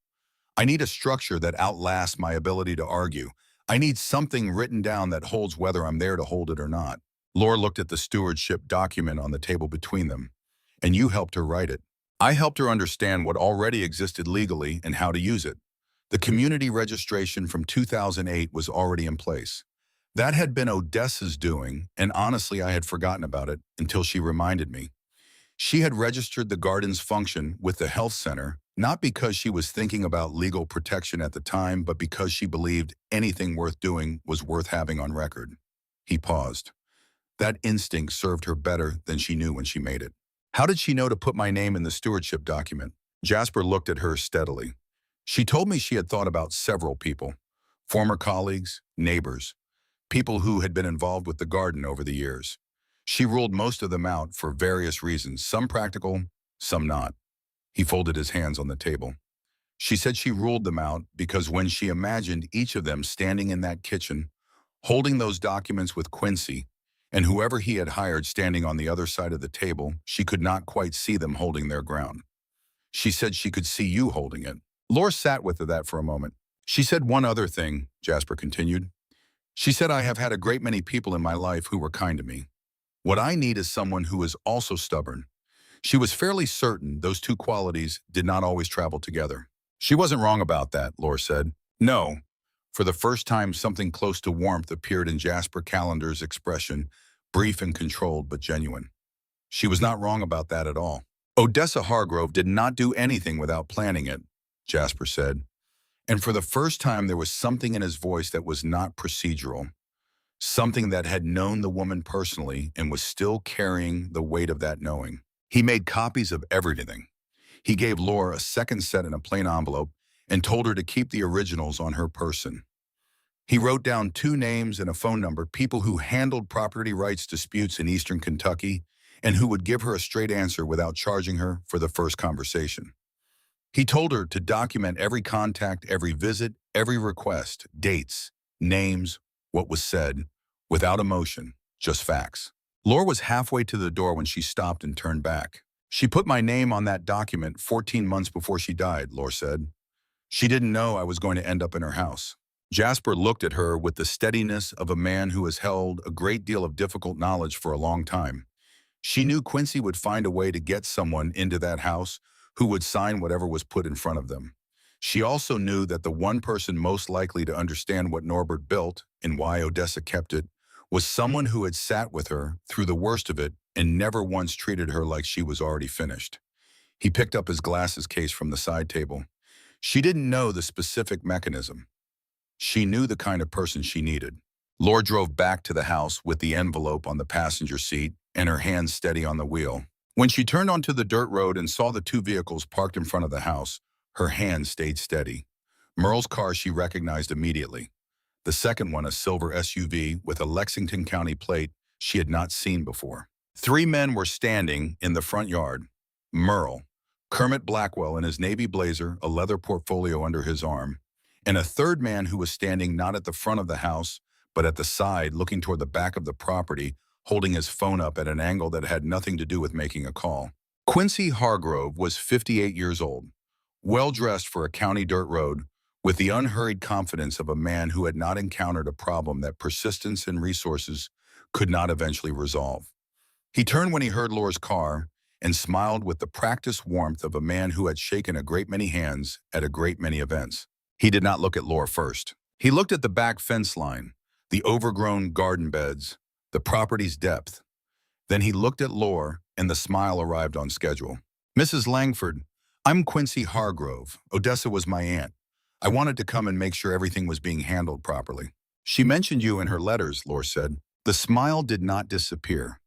I need a structure that outlasts my ability to argue. I need something written down that holds whether I'm there to hold it or not. Laura looked at the stewardship document on the table between them. And you helped her write it. I helped her understand what already existed legally and how to use it. The community registration from 2008 was already in place. That had been Odessa's doing, and honestly I had forgotten about it until she reminded me. She had registered the garden's function with the health center, not because she was thinking about legal protection at the time, but because she believed anything worth doing was worth having on record. He paused. That instinct served her better than she knew when she made it. How did she know to put my name in the stewardship document? Jasper looked at her steadily. She told me she had thought about several people, former colleagues, neighbors, people who had been involved with the garden over the years. She ruled most of them out for various reasons, some practical, some not. He folded his hands on the table. She said she ruled them out because when she imagined each of them standing in that kitchen, holding those documents with Quincy, and whoever he had hired standing on the other side of the table, she could not quite see them holding their ground. She said she could see you holding it. Laura sat with that for a moment. She said one other thing, Jasper continued. She said, I have had a great many people in my life who were kind to me. What I need is someone who is also stubborn. She was fairly certain those two qualities did not always travel together. She wasn't wrong about that, Laura said. No. For the first time, something close to warmth appeared in Jasper Calendar's expression, brief and controlled, but genuine. She was not wrong about that at all. Odessa Hargrove did not do anything without planning it, Jasper said. And for the first time, there was something in his voice that was not procedural, something that had known the woman personally and was still carrying the weight of that knowing. He made copies of everything. He gave Laura a second set in a plain envelope and told her to keep the originals on her person. He wrote down 2 names and a phone number, people who handled property rights disputes in eastern Kentucky and who would give her a straight answer without charging her for the first conversation. He told her to document every contact, every visit, every request, dates, names, what was said, without emotion, just facts. Laura was halfway to the door when she stopped and turned back. She put my name on that document 14 months before she died, Laura said. She didn't know I was going to end up in her house. Jasper looked at her with the steadiness of a man who has held a great deal of difficult knowledge for a long time. She knew Quincy would find a way to get someone into that house who would sign whatever was put in front of them. She also knew that the one person most likely to understand what Norbert built and why Odessa kept it was someone who had sat with her through the worst of it and never once treated her like she was already finished. He picked up his glasses case from the side table. She didn't know the specific mechanism. She knew the kind of person she needed. Laura drove back to the house with the envelope on the passenger seat and her hands steady on the wheel. When she turned onto the dirt road and saw the 2 vehicles parked in front of the house, her hands stayed steady. Merle's car she recognized immediately. The second one, a silver SUV with a Lexington County plate she had not seen before. 3 men were standing in the front yard. Merle, Kermit Blackwell in his navy blazer, a leather portfolio under his arm, and a third man who was standing not at the front of the house, but at the side, looking toward the back of the property, holding his phone up at an angle that had nothing to do with making a call. Quincy Hargrove was 58 years old, well-dressed for a county dirt road, with the unhurried confidence of a man who had not encountered a problem that persistence and resources could not eventually resolve. He turned when he heard Laura's car and smiled with the practiced warmth of a man who had shaken a great many hands at a great many events. He did not look at Laura first. He looked at the back fence line, the overgrown garden beds, the property's depth. Then he looked at Laura, and the smile arrived on schedule. Mrs. Langford, I'm Quincy Hargrove. Odessa was my aunt. I wanted to come and make sure everything was being handled properly. She mentioned you in her letters, Laura said. The smile did not disappear,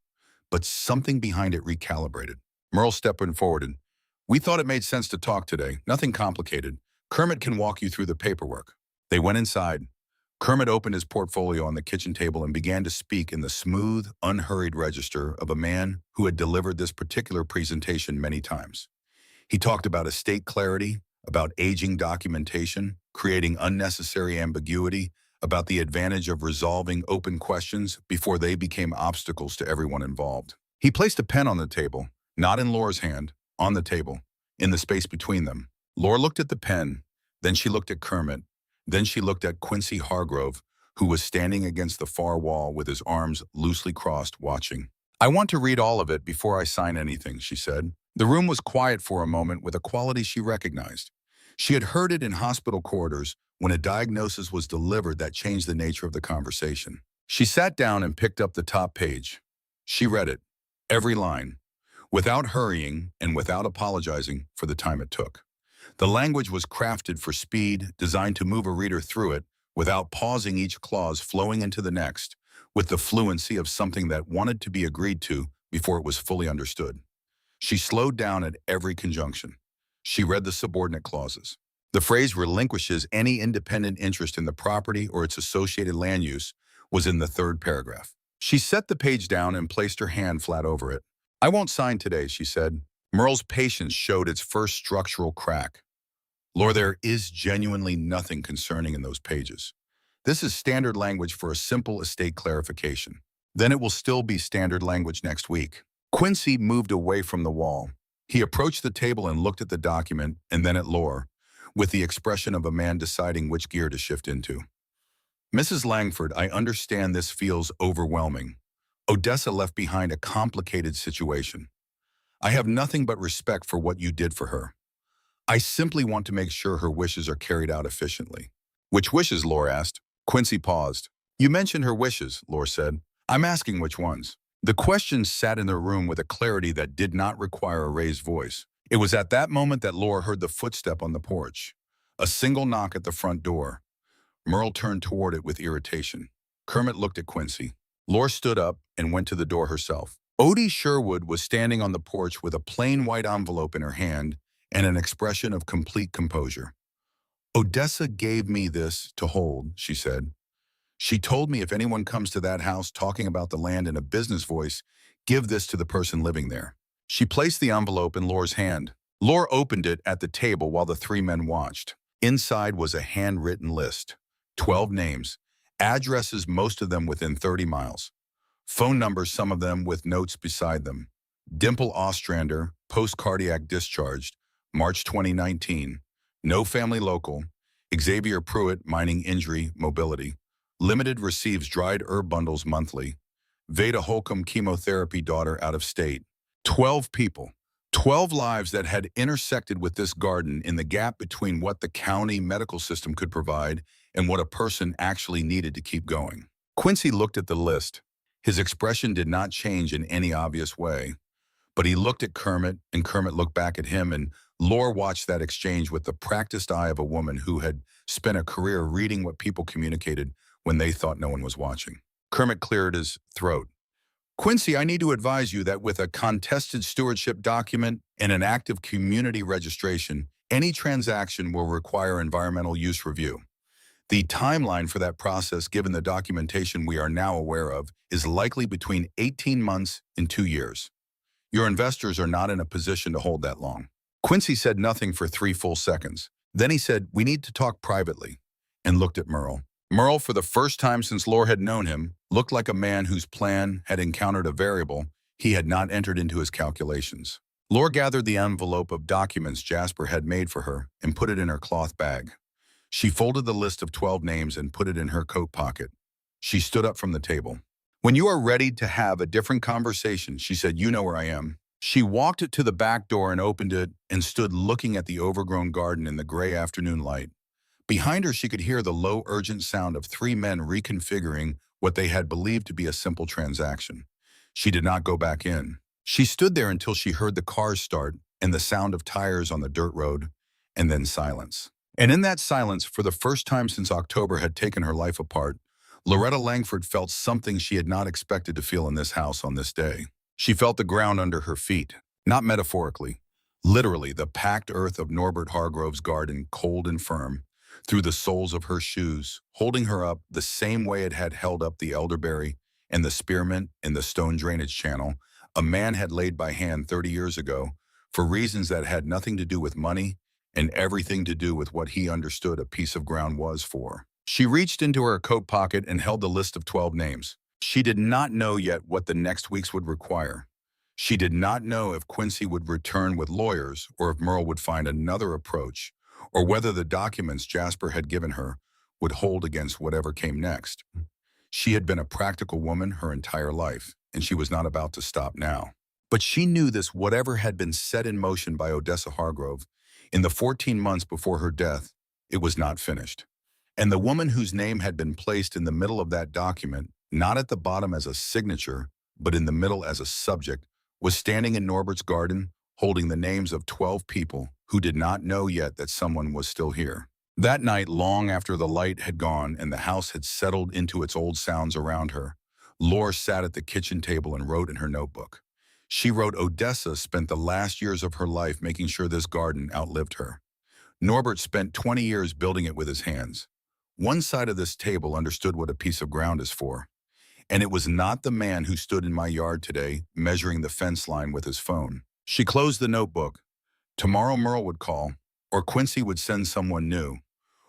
but something behind it recalibrated. Merle stepped forward and, we thought it made sense to talk today. Nothing complicated. Kermit can walk you through the paperwork. They went inside. Kermit opened his portfolio on the kitchen table and began to speak in the smooth, unhurried register of a man who had delivered this particular presentation many times. He talked about estate clarity, about aging documentation, creating unnecessary ambiguity, about the advantage of resolving open questions before they became obstacles to everyone involved. He placed a pen on the table, not in Laura's hand, on the table, in the space between them. Laura looked at the pen, then she looked at Kermit, then she looked at Quincy Hargrove, who was standing against the far wall with his arms loosely crossed, watching. I want to read all of it before I sign anything, she said. The room was quiet for a moment with a quality she recognized. She had heard it in hospital corridors when a diagnosis was delivered that changed the nature of the conversation. She sat down and picked up the top page. She read it, every line, without hurrying and without apologizing for the time it took. The language was crafted for speed, designed to move a reader through it without pausing each clause flowing into the next, with the fluency of something that wanted to be agreed to before it was fully understood. She slowed down at every conjunction. She read the subordinate clauses. The phrase relinquishes any independent interest in the property or its associated land use was in the 3rd paragraph. She set the page down and placed her hand flat over it. I won't sign today, she said. Merle's patience showed its first structural crack. Laura, there is genuinely nothing concerning in those pages. This is standard language for a simple estate clarification. Then it will still be standard language next week. Quincy moved away from the wall. He approached the table and looked at the document and then at Lore, with the expression of a man deciding which gear to shift into. Mrs. Langford, I understand this feels overwhelming. Odessa left behind a complicated situation. I have nothing but respect for what you did for her. I simply want to make sure her wishes are carried out efficiently. Which wishes, Lore asked. Quincy paused. You mentioned her wishes, Lore said. I'm asking which ones. The question sat in the room with a clarity that did not require a raised voice. It was at that moment that Lore heard the footstep on the porch. A single knock at the front door. Merle turned toward it with irritation. Kermit looked at Quincy. Lore stood up and went to the door herself. Odie Sherwood was standing on the porch with a plain white envelope in her hand and an expression of complete composure. Odessa gave me this to hold, she said. She told me if anyone comes to that house talking about the land in a business voice, give this to the person living there. She placed the envelope in Lore's hand. Lore opened it at the table while the three men watched. Inside was a handwritten list. 12 names, addresses, most of them within 30 miles. Phone numbers, some of them with notes beside them. Dimple Ostrander, post-cardiac discharged, March 2019. No family local. Xavier Pruitt, mining injury, mobility. Limited receives dried herb bundles monthly. Veda Holcomb, chemotherapy, daughter, out of state. 12 people. 12 lives that had intersected with this garden in the gap between what the county medical system could provide and what a person actually needed to keep going. Quincy looked at the list. His expression did not change in any obvious way, but he looked at Kermit, and Kermit looked back at him, and Lore watched that exchange with the practiced eye of a woman who had spent a career reading what people communicated when they thought no one was watching. Kermit cleared his throat. Quincy, I need to advise you that with a contested stewardship document and an active community registration, any transaction will require environmental use review. The timeline for that process, given the documentation we are now aware of, is likely between 18 months and 2 years. Your investors are not in a position to hold that long. Quincy said nothing for 3 full seconds. Then he said, we need to talk privately, and looked at Merle. Merle, for the first time since Lore had known him, looked like a man whose plan had encountered a variable he had not entered into his calculations. Lore gathered the envelope of documents Jasper had made for her and put it in her cloth bag. She folded the list of 12 names and put it in her coat pocket. She stood up from the table. When you are ready to have a different conversation, she said, you know where I am. She walked it to the back door and opened it and stood looking at the overgrown garden in the gray afternoon light. Behind her, she could hear the low, urgent sound of 3 men reconfiguring what they had believed to be a simple transaction. She did not go back in. She stood there until she heard the cars start and the sound of tires on the dirt road, and then silence. And in that silence, for the first time since October had taken her life apart, Loretta Langford felt something she had not expected to feel in this house on this day. She felt the ground under her feet, not metaphorically, literally the packed earth of Norbert Hargrove's garden, cold and firm, through the soles of her shoes, holding her up the same way it had held up the elderberry and the spearmint in the stone drainage channel a man had laid by hand 30 years ago for reasons that had nothing to do with money and everything to do with what he understood a piece of ground was for. She reached into her coat pocket and held the list of 12 names. She did not know yet what the next weeks would require. She did not know if Quincy would return with lawyers or if Merle would find another approach, or whether the documents Jasper had given her would hold against whatever came next. She had been a practical woman her entire life, and she was not about to stop now. But she knew this whatever had been set in motion by Odessa Hargrove in the 14 months before her death, it was not finished. And the woman whose name had been placed in the middle of that document, not at the bottom as a signature, but in the middle as a subject, was standing in Norbert's garden, holding the names of 12 people who did not know yet that someone was still here. That night, long after the light had gone and the house had settled into its old sounds around her, Lore sat at the kitchen table and wrote in her notebook. She wrote, Odessa spent the last years of her life making sure this garden outlived her. Norbert spent 20 years building it with his hands. One side of this table understood what a piece of ground is for. And it was not the man who stood in my yard today measuring the fence line with his phone. She closed the notebook. Tomorrow Merle would call, or Quincy would send someone new,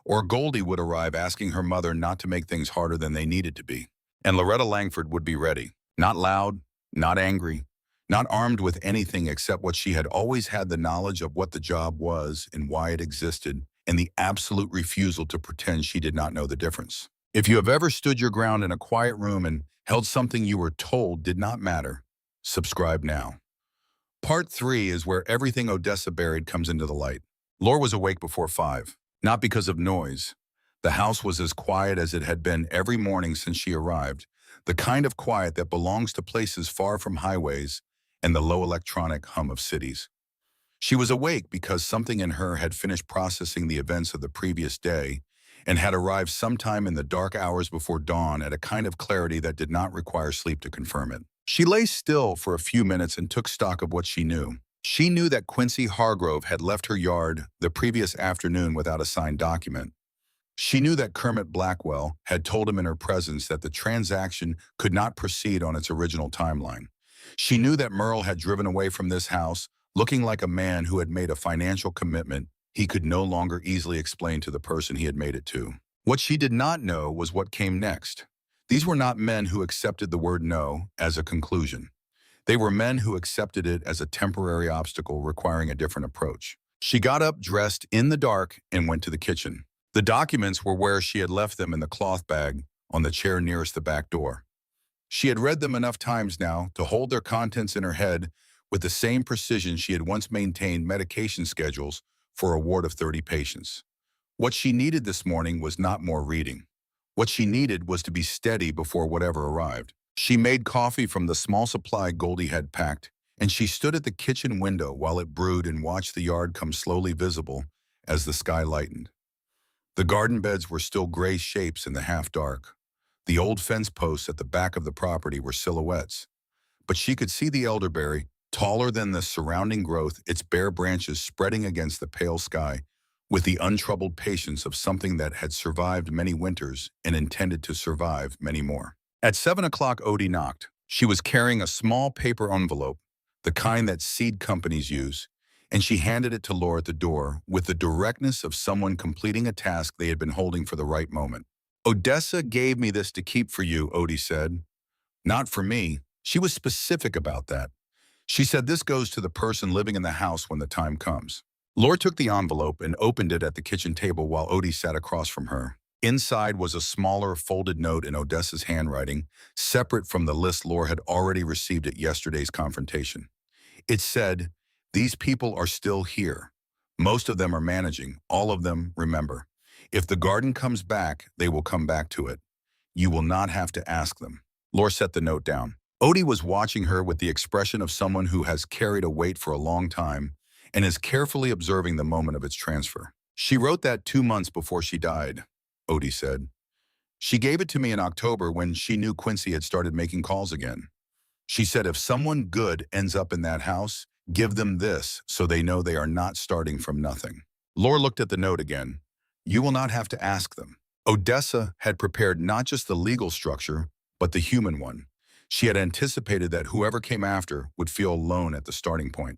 or Goldie would arrive asking her mother not to make things harder than they needed to be. And Loretta Langford would be ready. Not loud, not angry, not armed with anything except what she had always had: the knowledge of what the job was and why it existed, and the absolute refusal to pretend she did not know the difference. If you have ever stood your ground in a quiet room and held something you were told did not matter, subscribe now. Part 3 is where everything Odessa buried comes into the light. Laura was awake before 5, not because of noise. The house was as quiet as it had been every morning since she arrived, the kind of quiet that belongs to places far from highways and the low electronic hum of cities. She was awake because something in her had finished processing the events of the previous day and had arrived sometime in the dark hours before dawn at a kind of clarity that did not require sleep to confirm it. She lay still for a few minutes and took stock of what she knew. She knew that Quincy Hargrove had left her yard the previous afternoon without a signed document. She knew that Kermit Blackwell had told him in her presence that the transaction could not proceed on its original timeline. She knew that Merle had driven away from this house looking like a man who had made a financial commitment he could no longer easily explain to the person he had made it to. What she did not know was what came next. These were not men who accepted the word no as a conclusion. They were men who accepted it as a temporary obstacle requiring a different approach. She got up, dressed in the dark, and went to the kitchen. The documents were where she had left them in the cloth bag on the chair nearest the back door. She had read them enough times now to hold their contents in her head with the same precision she had once maintained medication schedules for a ward of 30 patients. What she needed this morning was not more reading. What she needed was to be steady before whatever arrived. She made coffee from the small supply Goldie had packed, and she stood at the kitchen window while it brewed and watched the yard come slowly visible as the sky lightened. The garden beds were still gray shapes in the half-dark. The old fence posts at the back of the property were silhouettes, but she could see the elderberry, taller than the surrounding growth, its bare branches spreading against the pale sky, with the untroubled patience of something that had survived many winters and intended to survive many more. At 7 o'clock, Odie knocked. She was carrying a small paper envelope, the kind that seed companies use, and she handed it to Laura at the door with the directness of someone completing a task they had been holding for the right moment. "Odessa gave me this to keep for you," Odie said. "Not for me." She was specific about that. She said, "This goes to the person living in the house when the time comes." Laura took the envelope and opened it at the kitchen table while Odie sat across from her. Inside was a smaller, folded note in Odessa's handwriting, separate from the list Laura had already received at yesterday's confrontation. It said, "These people are still here. Most of them are managing. All of them, remember. If the garden comes back, they will come back to it. You will not have to ask them." Laura set the note down. Odie was watching her with the expression of someone who has carried a weight for a long time and is carefully observing the moment of its transfer. "She wrote that 2 months before she died," Odie said. "She gave it to me in October when she knew Quincy had started making calls again. She said if someone good ends up in that house, give them this so they know they are not starting from nothing." Laura looked at the note again. "You will not have to ask them." Odessa had prepared not just the legal structure, but the human one. She had anticipated that whoever came after would feel alone at the starting point.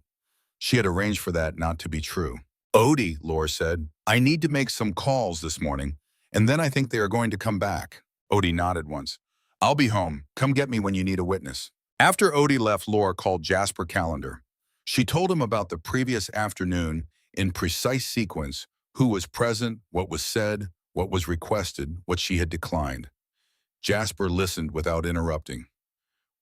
She had arranged for that not to be true. "Odie," Laura said, "I need to make some calls this morning, and then I think they are going to come back." Odie nodded once. "I'll be home. Come get me when you need a witness." After Odie left, Laura called Jasper Callender. She told him about the previous afternoon in precise sequence: who was present, what was said, what was requested, what she had declined. Jasper listened without interrupting.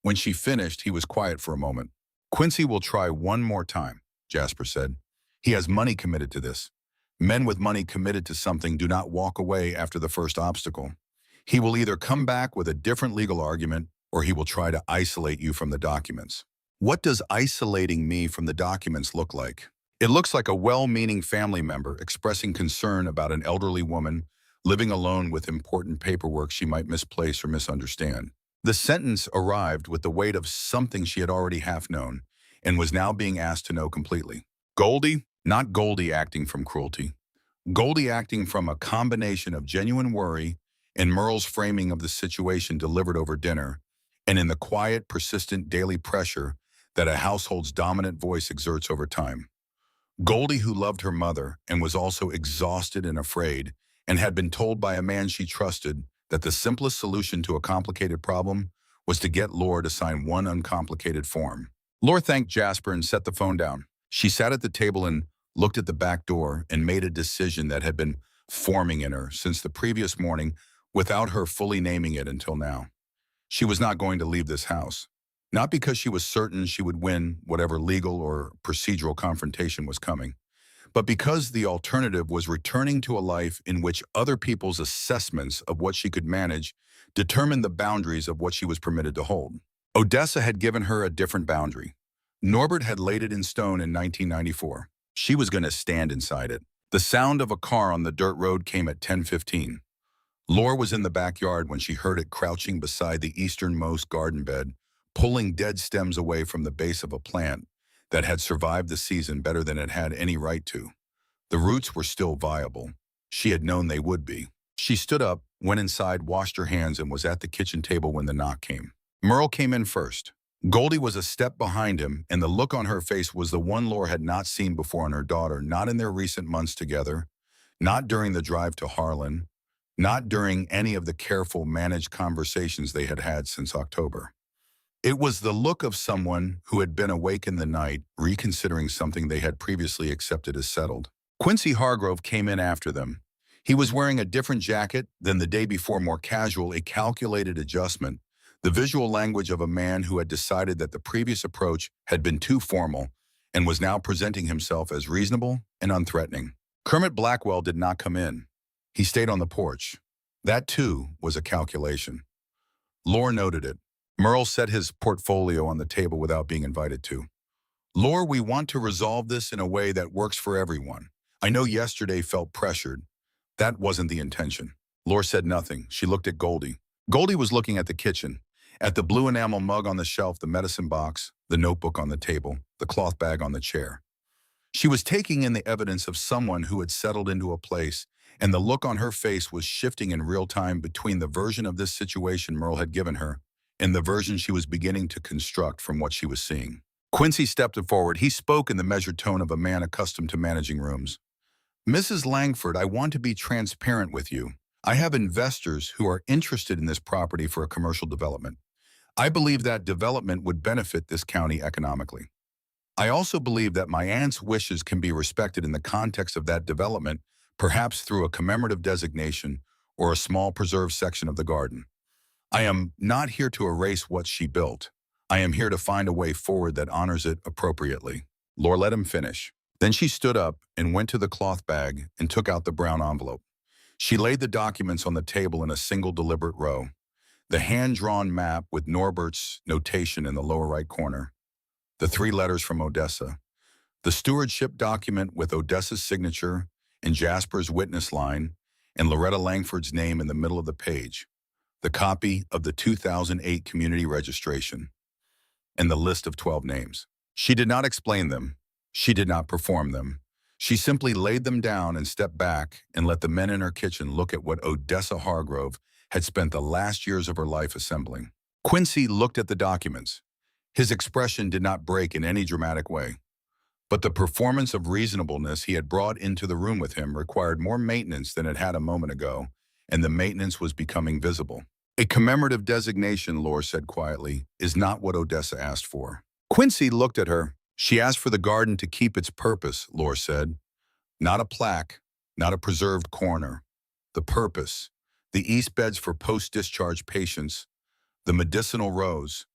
When she finished, he was quiet for a moment. "Quincy will try one more time," Jasper said. "He has money committed to this. Men with money committed to something do not walk away after the first obstacle. He will either come back with a different legal argument or he will try to isolate you from the documents." "What does isolating me from the documents look like?" "It looks like a well-meaning family member expressing concern about an elderly woman living alone with important paperwork she might misplace or misunderstand." The sentence arrived with the weight of something she had already half known and was now being asked to know completely. Goldie, not Goldie acting from cruelty. Goldie acting from a combination of genuine worry and Merle's framing of the situation delivered over dinner, and in the quiet, persistent daily pressure that a household's dominant voice exerts over time. Goldie, who loved her mother and was also exhausted and afraid, and had been told by a man she trusted that the simplest solution to a complicated problem was to get Laura to sign one uncomplicated form. Laura thanked Jasper and set the phone down. She sat at the table and looked at the back door and made a decision that had been forming in her since the previous morning without her fully naming it until now. She was not going to leave this house. Not because she was certain she would win whatever legal or procedural confrontation was coming, but because the alternative was returning to a life in which other people's assessments of what she could manage determined the boundaries of what she was permitted to hold. Odessa had given her a different boundary. Norbert had laid it in stone in 1994. She was going to stand inside it. The sound of a car on the dirt road came at 10:15. Laura was in the backyard when she heard it crouching beside the easternmost garden bed, pulling dead stems away from the base of a plant that had survived the season better than it had any right to. The roots were still viable. She had known they would be. She stood up, went inside, washed her hands, and was at the kitchen table when the knock came. Merle came in first. Goldie was a step behind him, and the look on her face was the one Laura had not seen before on her daughter, not in their recent months together, not during the drive to Harlan, not during any of the careful, managed conversations they had had since October. It was the look of someone who had been awake in the night, reconsidering something they had previously accepted as settled. Quincy Hargrove came in after them. He was wearing a different jacket than the day before, more casual, a calculated adjustment, the visual language of a man who had decided that the previous approach had been too formal and was now presenting himself as reasonable and unthreatening. Kermit Blackwell did not come in. He stayed on the porch. That, too, was a calculation. Laura noted it. Merle set his portfolio on the table without being invited to. Laura, we want to resolve this in a way that works for everyone. I know yesterday felt pressured. That wasn't the intention. Laura said nothing. She looked at Goldie. Goldie was looking at the kitchen, at the blue enamel mug on the shelf, the medicine box, the notebook on the table, the cloth bag on the chair. She was taking in the evidence of someone who had settled into a place, and the look on her face was shifting in real time between the version of this situation Merle had given her and the version she was beginning to construct from what she was seeing. Quincy stepped forward. He spoke in the measured tone of a man accustomed to managing rooms. Mrs. Langford, I want to be transparent with you. I have investors who are interested in this property for a commercial development. I believe that development would benefit this county economically. I also believe that my aunt's wishes can be respected in the context of that development, perhaps through a commemorative designation or a small preserved section of the garden. I am not here to erase what she built. I am here to find a way forward that honors it appropriately. Laura let him finish. Then she stood up and went to the cloth bag and took out the brown envelope. She laid the documents on the table in a single deliberate row. The hand-drawn map with Norbert's notation in the lower right corner. The 3 letters from Odessa. The stewardship document with Odessa's signature and Jasper's witness line and Loretta Langford's name in the middle of the page. The copy of the 2008 community registration, and the list of 12 names. She did not explain them. She did not perform them. She simply laid them down and stepped back and let the men in her kitchen look at what Odessa Hargrove had spent the last years of her life assembling. Quincy looked at the documents. His expression did not break in any dramatic way, but the performance of reasonableness he had brought into the room with him required more maintenance than it had a moment ago, and the maintenance was becoming visible. A commemorative designation, Laura said quietly, is not what Odessa asked for. Quincy looked at her. She asked for the garden to keep its purpose, Laura said. Not a plaque, not a preserved corner. The purpose, the east beds for post-discharge patients, the medicinal rows,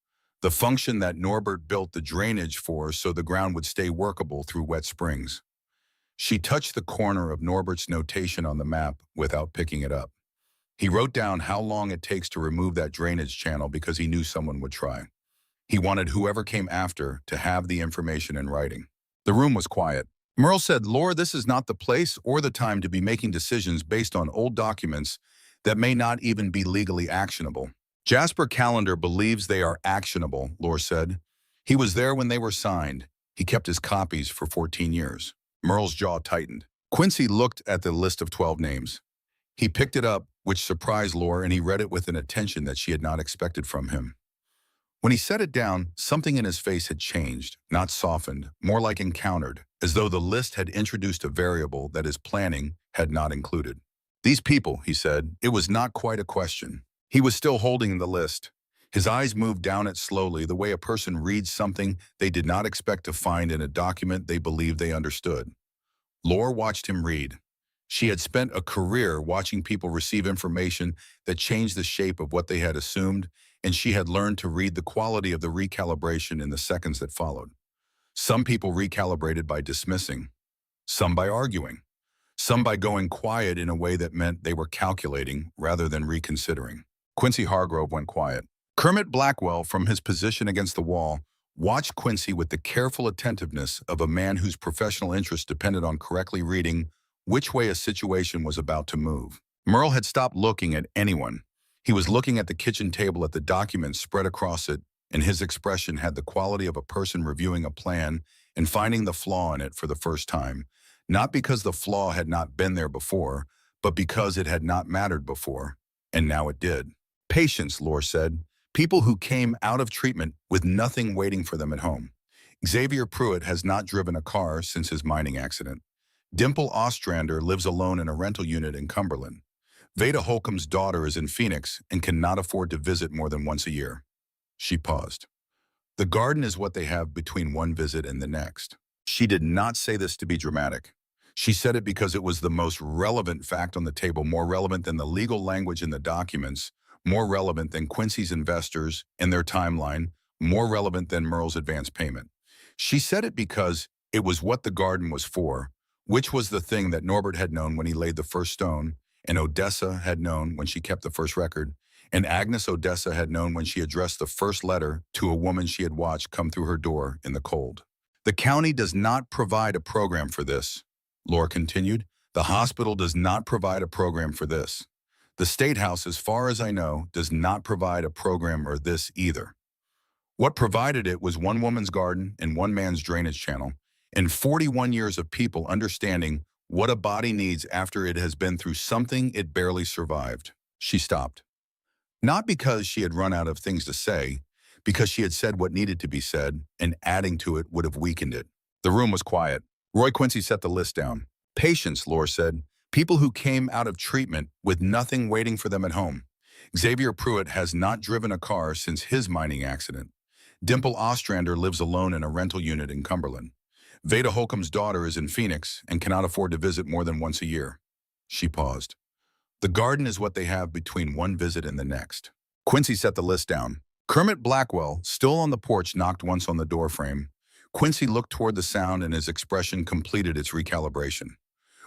the function that Norbert built the drainage for so the ground would stay workable through wet springs. She touched the corner of Norbert's notation on the map without picking it up. He wrote down how long it takes to remove that drainage channel because he knew someone would try. He wanted whoever came after to have the information in writing. The room was quiet. Merle said, Laura, this is not the place or the time to be making decisions based on old documents that may not even be legally actionable. Jasper Callender believes they are actionable, Laura said. He was there when they were signed. He kept his copies for 14 years. Merle's jaw tightened. Quincy looked at the list of 12 names. He picked it up, which surprised Laura, and he read it with an attention that she had not expected from him. When he set it down, something in his face had changed, not softened, more like encountered, as though the list had introduced a variable that his planning had not included. These people, he said. It was not quite a question. He was still holding the list. His eyes moved down it slowly, the way a person reads something they did not expect to find in a document they believed they understood. Laura watched him read. She had spent a career watching people receive information that changed the shape of what they had assumed, and she had learned to read the quality of the recalibration in the seconds that followed. Some people recalibrated by dismissing, some by arguing, some by going quiet in a way that meant they were calculating rather than reconsidering. Quincy Hargrove went quiet. Kermit Blackwell, from his position against the wall, watched Quincy with the careful attentiveness of a man whose professional interest depended on correctly reading which way a situation was about to move. Merle had stopped looking at anyone. He was looking at the kitchen table at the documents spread across it, and his expression had the quality of a person reviewing a plan and finding the flaw in it for the first time, not because the flaw had not been there before, but because it had not mattered before, and now it did. Patience, Lore said. People who came out of treatment with nothing waiting for them at home. Xavier Pruitt has not driven a car since his mining accident. Dimple Ostrander lives alone in a rental unit in Cumberland. Veda Holcomb's daughter is in Phoenix and cannot afford to visit more than once a year. She paused. The garden is what they have between one visit and the next. She did not say this to be dramatic. She said it because it was the most relevant fact on the table, more relevant than the legal language in the documents, more relevant than Quincy's investors and their timeline, more relevant than Merle's advance payment. She said it because it was what the garden was for, which was the thing that Norbert had known when he laid the first stone, and Odessa had known when she kept the first record, and Agnes Odessa had known when she addressed the first letter to a woman she had watched come through her door in the cold. The county does not provide a program for this, Laura continued. The hospital does not provide a program for this. The State House, as far as I know, does not provide a program or this either. What provided it was one woman's garden and one man's drainage channel, and 41 years of people understanding what a body needs after it has been through something it barely survived. She stopped. Not because she had run out of things to say, because she had said what needed to be said, and adding to it would have weakened it. The room was quiet. Roy Quincy set the list down. Patients, Laura said. People who came out of treatment with nothing waiting for them at home. Xavier Pruitt has not driven a car since his mining accident. Dimple Ostrander lives alone in a rental unit in Cumberland. Veda Holcomb's daughter is in Phoenix and cannot afford to visit more than once a year. She paused. The garden is what they have between one visit and the next. Quincy set the list down. Kermit Blackwell, still on the porch, knocked once on the doorframe. Quincy looked toward the sound and his expression completed its recalibration.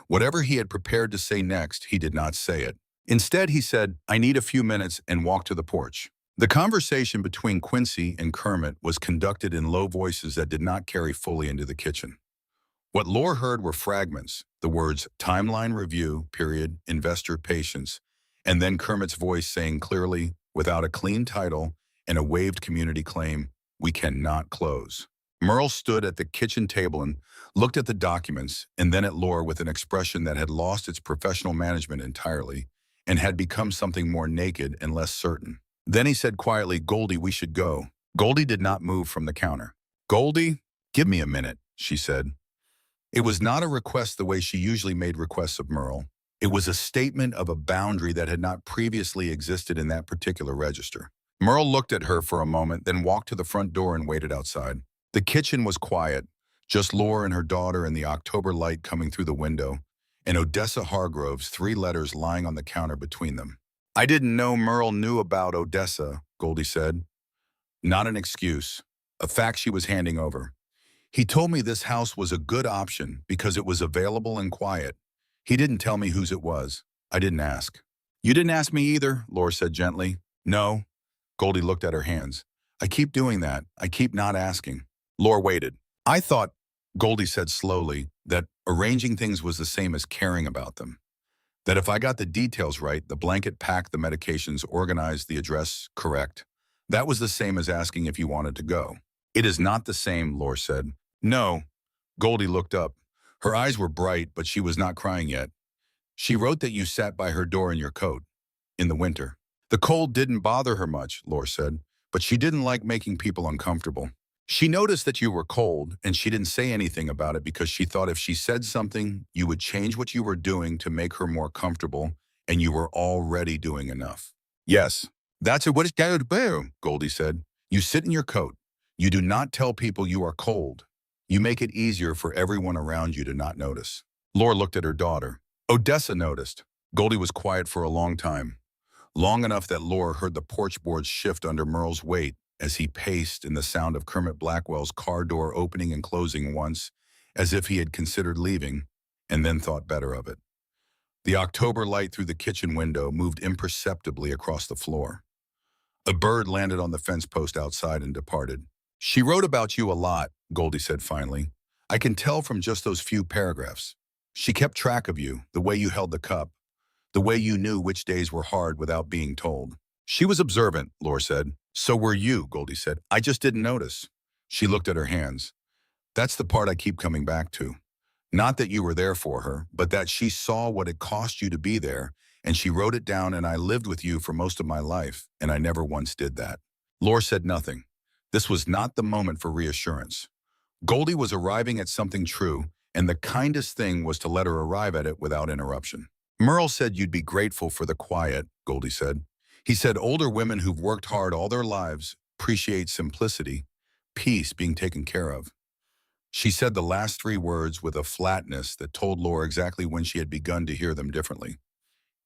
Whatever he had prepared to say next, he did not say it. Instead, he said, "I need a few minutes," and walked to the porch. The conversation between Quincy and Kermit was conducted in low voices that did not carry fully into the kitchen. What Laura heard were fragments, the words timeline review, period, investor patience, and then Kermit's voice saying clearly, without a clean title and a waived community claim, "We cannot close." Merle stood at the kitchen table and looked at the documents and then at Laura with an expression that had lost its professional management entirely and had become something more naked and less certain. Then he said quietly, "Goldie, we should go." Goldie did not move from the counter. "Goldie, give me a minute," she said. It was not a request the way she usually made requests of Merle. It was a statement of a boundary that had not previously existed in that particular register. Merle looked at her for a moment, then walked to the front door and waited outside. The kitchen was quiet, just Laura and her daughter and the October light coming through the window, and Odessa Hargrove's 3 letters lying on the counter between them. "I didn't know Merle knew about Odessa," Goldie said. Not an excuse, a fact she was handing over. "He told me this house was a good option because it was available and quiet. He didn't tell me whose it was. I didn't ask." "You didn't ask me either," Laura said gently. "No." Goldie looked at her hands. "I keep doing that. I keep not asking." Laura waited. "I thought," Goldie said slowly, "that arranging things was the same as caring about them. That if I got the details right, the blanket packed, the medications organized, the address correct, that was the same as asking if you wanted to go." "It is not the same," Laura said. "No." Goldie looked up. Her eyes were bright, but she was not crying yet. "She wrote that you sat by her door in your coat. In the winter." "The cold didn't bother her much," Laura said, "but she didn't like making people uncomfortable. She noticed that you were cold, and she didn't say anything about it because she thought if she said something, you would change what you were doing to make her more comfortable, and you were already doing enough. Yes, that's what it's got to be, Goldie said. You sit in your coat. You do not tell people you are cold. You make it easier for everyone around you to not notice. Laura looked at her daughter. Odessa noticed. Goldie was quiet for a long time. Long enough that Laura heard the porch boards shift under Merle's weight as he paced and the sound of Kermit Blackwell's car door opening and closing once, as if he had considered leaving, and then thought better of it. The October light through the kitchen window moved imperceptibly across the floor. A bird landed on the fence post outside and departed. She wrote about you a lot, Goldie said finally. I can tell from just those few paragraphs. She kept track of you, the way you held the cup, the way you knew which days were hard without being told. She was observant, Laura said. So were you, Goldie said. I just didn't notice. She looked at her hands. That's the part I keep coming back to. Not that you were there for her, but that she saw what it cost you to be there, and she wrote it down, and I lived with you for most of my life, and I never once did that. Laura said nothing. This was not the moment for reassurance. Goldie was arriving at something true, and the kindest thing was to let her arrive at it without interruption. Merle said you'd be grateful for the quiet, Goldie said. He said older women who've worked hard all their lives appreciate simplicity, peace, being taken care of. She said the last three words with a flatness that told Laura exactly when she had begun to hear them differently.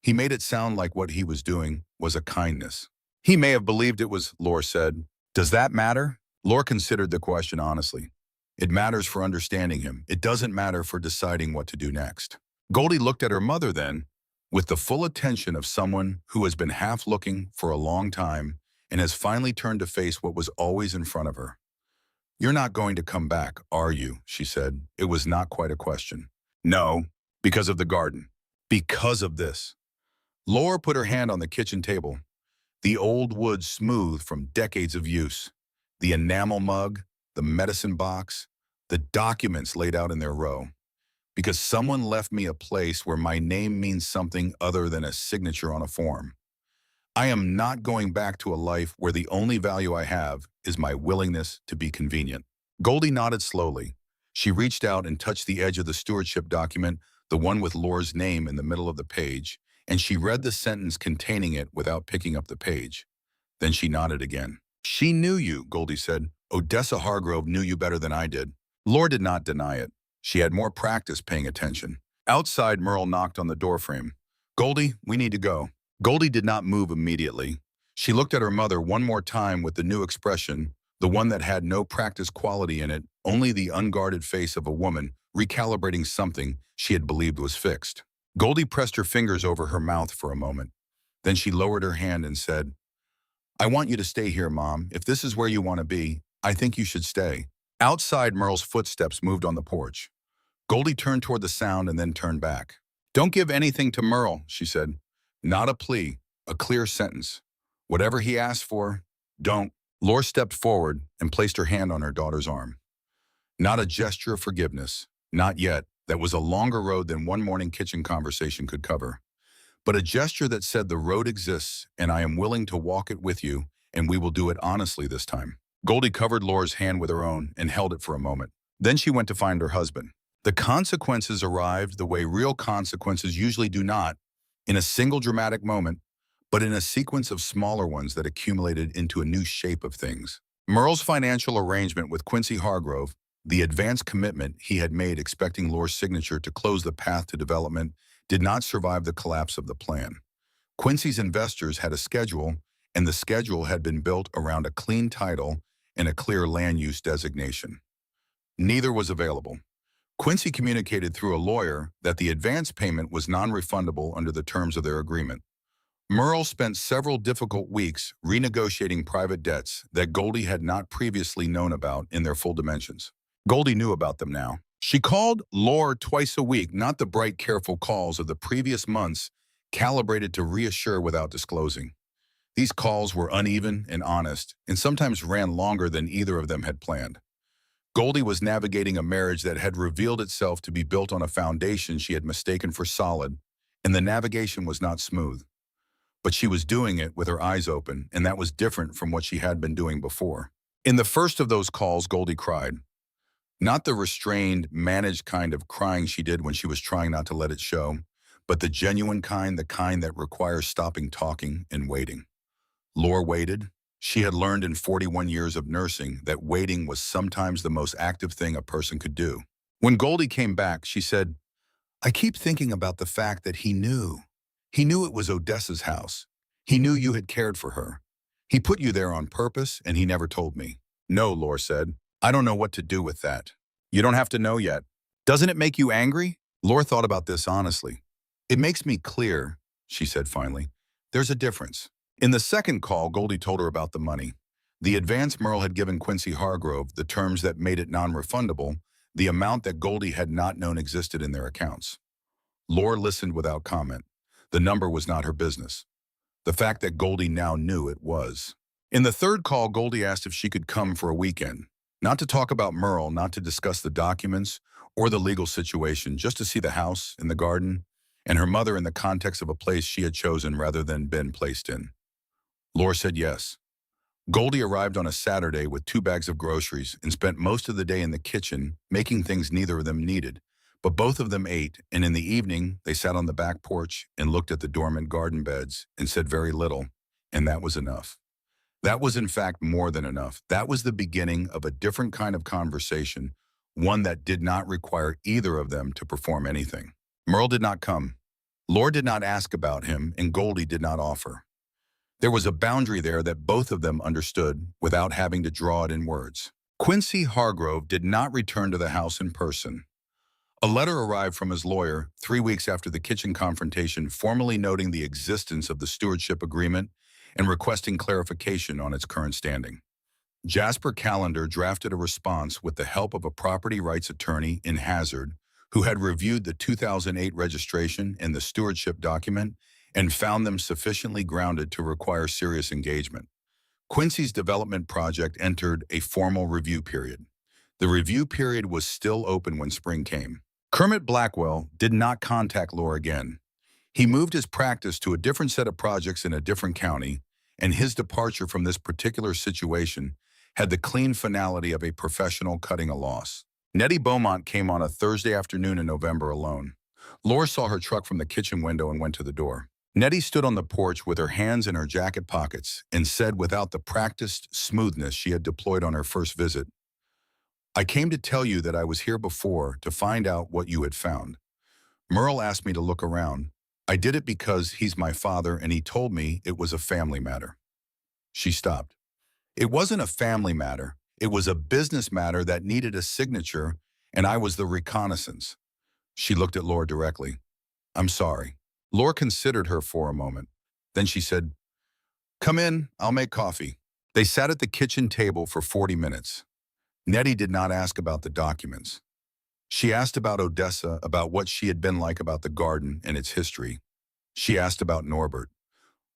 He made it sound like what he was doing was a kindness. He may have believed it was, Laura said. Does that matter? Laura considered the question honestly. It matters for understanding him. It doesn't matter for deciding what to do next. Goldie looked at her mother then, with the full attention of someone who has been half looking for a long time and has finally turned to face what was always in front of her. You're not going to come back, are you? She said. It was not quite a question. No, because of the garden. Because of this. Laura put her hand on the kitchen table. The old wood smooth from decades of use. The enamel mug, the medicine box, the documents laid out in their row. Because someone left me a place where my name means something other than a signature on a form. I am not going back to a life where the only value I have is my willingness to be convenient. Goldie nodded slowly. She reached out and touched the edge of the stewardship document, the one with Laura's name in the middle of the page, and she read the sentence containing it without picking up the page. Then she nodded again. She knew you, Goldie said. Odessa Hargrove knew you better than I did. Laura did not deny it. She had more practice paying attention. Outside, Merle knocked on the doorframe. Goldie, we need to go. Goldie did not move immediately. She looked at her mother one more time with the new expression, the one that had no practice quality in it, only the unguarded face of a woman recalibrating something she had believed was fixed. Goldie pressed her fingers over her mouth for a moment. Then she lowered her hand and said, I want you to stay here, Mom. If this is where you want to be, I think you should stay. Outside, Merle's footsteps moved on the porch. Goldie turned toward the sound and then turned back. Don't give anything to Merle, she said. Not a plea, a clear sentence. Whatever he asked for, don't. Laura stepped forward and placed her hand on her daughter's arm. Not a gesture of forgiveness, not yet. That was a longer road than one morning kitchen conversation could cover. But a gesture that said the road exists and I am willing to walk it with you, and we will do it honestly this time. Goldie covered Laura's hand with her own and held it for a moment. Then she went to find her husband. The consequences arrived the way real consequences usually do not, in a single dramatic moment, but in a sequence of smaller ones that accumulated into a new shape of things. Merle's financial arrangement with Quincy Hargrove, the advance commitment he had made expecting Laura's signature to close the path to development, did not survive the collapse of the plan. Quincy's investors had a schedule, and the schedule had been built around a clean title and a clear land use designation. Neither was available. Quincy communicated through a lawyer that the advance payment was non-refundable under the terms of their agreement. Merle spent several difficult weeks renegotiating private debts that Goldie had not previously known about in their full dimensions. Goldie knew about them now. She called Laura twice a week, not the bright, careful calls of the previous months, calibrated to reassure without disclosing. These calls were uneven and honest, and sometimes ran longer than either of them had planned. Goldie was navigating a marriage that had revealed itself to be built on a foundation she had mistaken for solid, and the navigation was not smooth. But she was doing it with her eyes open, and that was different from what she had been doing before. In the first of those calls, Goldie cried. Not the restrained, managed kind of crying she did when she was trying not to let it show, but the genuine kind, the kind that requires stopping talking and waiting. Lore waited. She had learned in 41 years of nursing that waiting was sometimes the most active thing a person could do. When Goldie came back, she said, "I keep thinking about the fact that he knew. He knew it was Odessa's house. He knew you had cared for her. He put you there on purpose, and he never told me." "No," Lore said. "I don't know what to do with that." "You don't have to know yet." "Doesn't it make you angry?" Lore thought about this honestly. "It makes me clear," she said finally. "There's a difference." In the second call, Goldie told her about the money. The advance Merle had given Quincy Hargrove, the terms that made it non-refundable, the amount that Goldie had not known existed in their accounts. Lore listened without comment. The number was not her business. The fact that Goldie now knew it was. In the third call, Goldie asked if she could come for a weekend. Not to talk about Merle, not to discuss the documents or the legal situation, just to see the house and the garden and her mother in the context of a place she had chosen rather than been placed in. Lore said yes. Goldie arrived on a Saturday with 2 bags of groceries and spent most of the day in the kitchen making things neither of them needed. But both of them ate, and in the evening, they sat on the back porch and looked at the dormant garden beds and said very little, and that was enough. That was in fact more than enough. That was the beginning of a different kind of conversation, one that did not require either of them to perform anything. Merle did not come. Lore did not ask about him, and Goldie did not offer. There was a boundary there that both of them understood without having to draw it in words. Quincy Hargrove did not return to the house in person. A letter arrived from his lawyer 3 weeks after the kitchen confrontation, formally noting the existence of the stewardship agreement and requesting clarification on its current standing. Jasper Callender drafted a response with the help of a property rights attorney in Hazard, who had reviewed the 2008 registration and the stewardship document and found them sufficiently grounded to require serious engagement. Quincy's development project entered a formal review period. The review period was still open when spring came. Kermit Blackwell did not contact Lore again. He moved his practice to a different set of projects in a different county, and his departure from this particular situation had the clean finality of a professional cutting a loss. Nettie Beaumont came on a Thursday afternoon in November alone. Lore saw her truck from the kitchen window and went to the door. Nettie stood on the porch with her hands in her jacket pockets and said without the practiced smoothness she had deployed on her first visit, "I came to tell you that I was here before to find out what you had found. Merle asked me to look around. I did it because he's my father and he told me it was a family matter." She stopped. "It wasn't a family matter. It was a business matter that needed a signature, and I was the reconnaissance." She looked at Lore directly. "I'm sorry." Lore considered her for a moment. Then she said, "Come in, I'll make coffee." They sat at the kitchen table for 40 minutes. Nettie did not ask about the documents. She asked about Odessa, about what she had been like about the garden and its history. She asked about Norbert.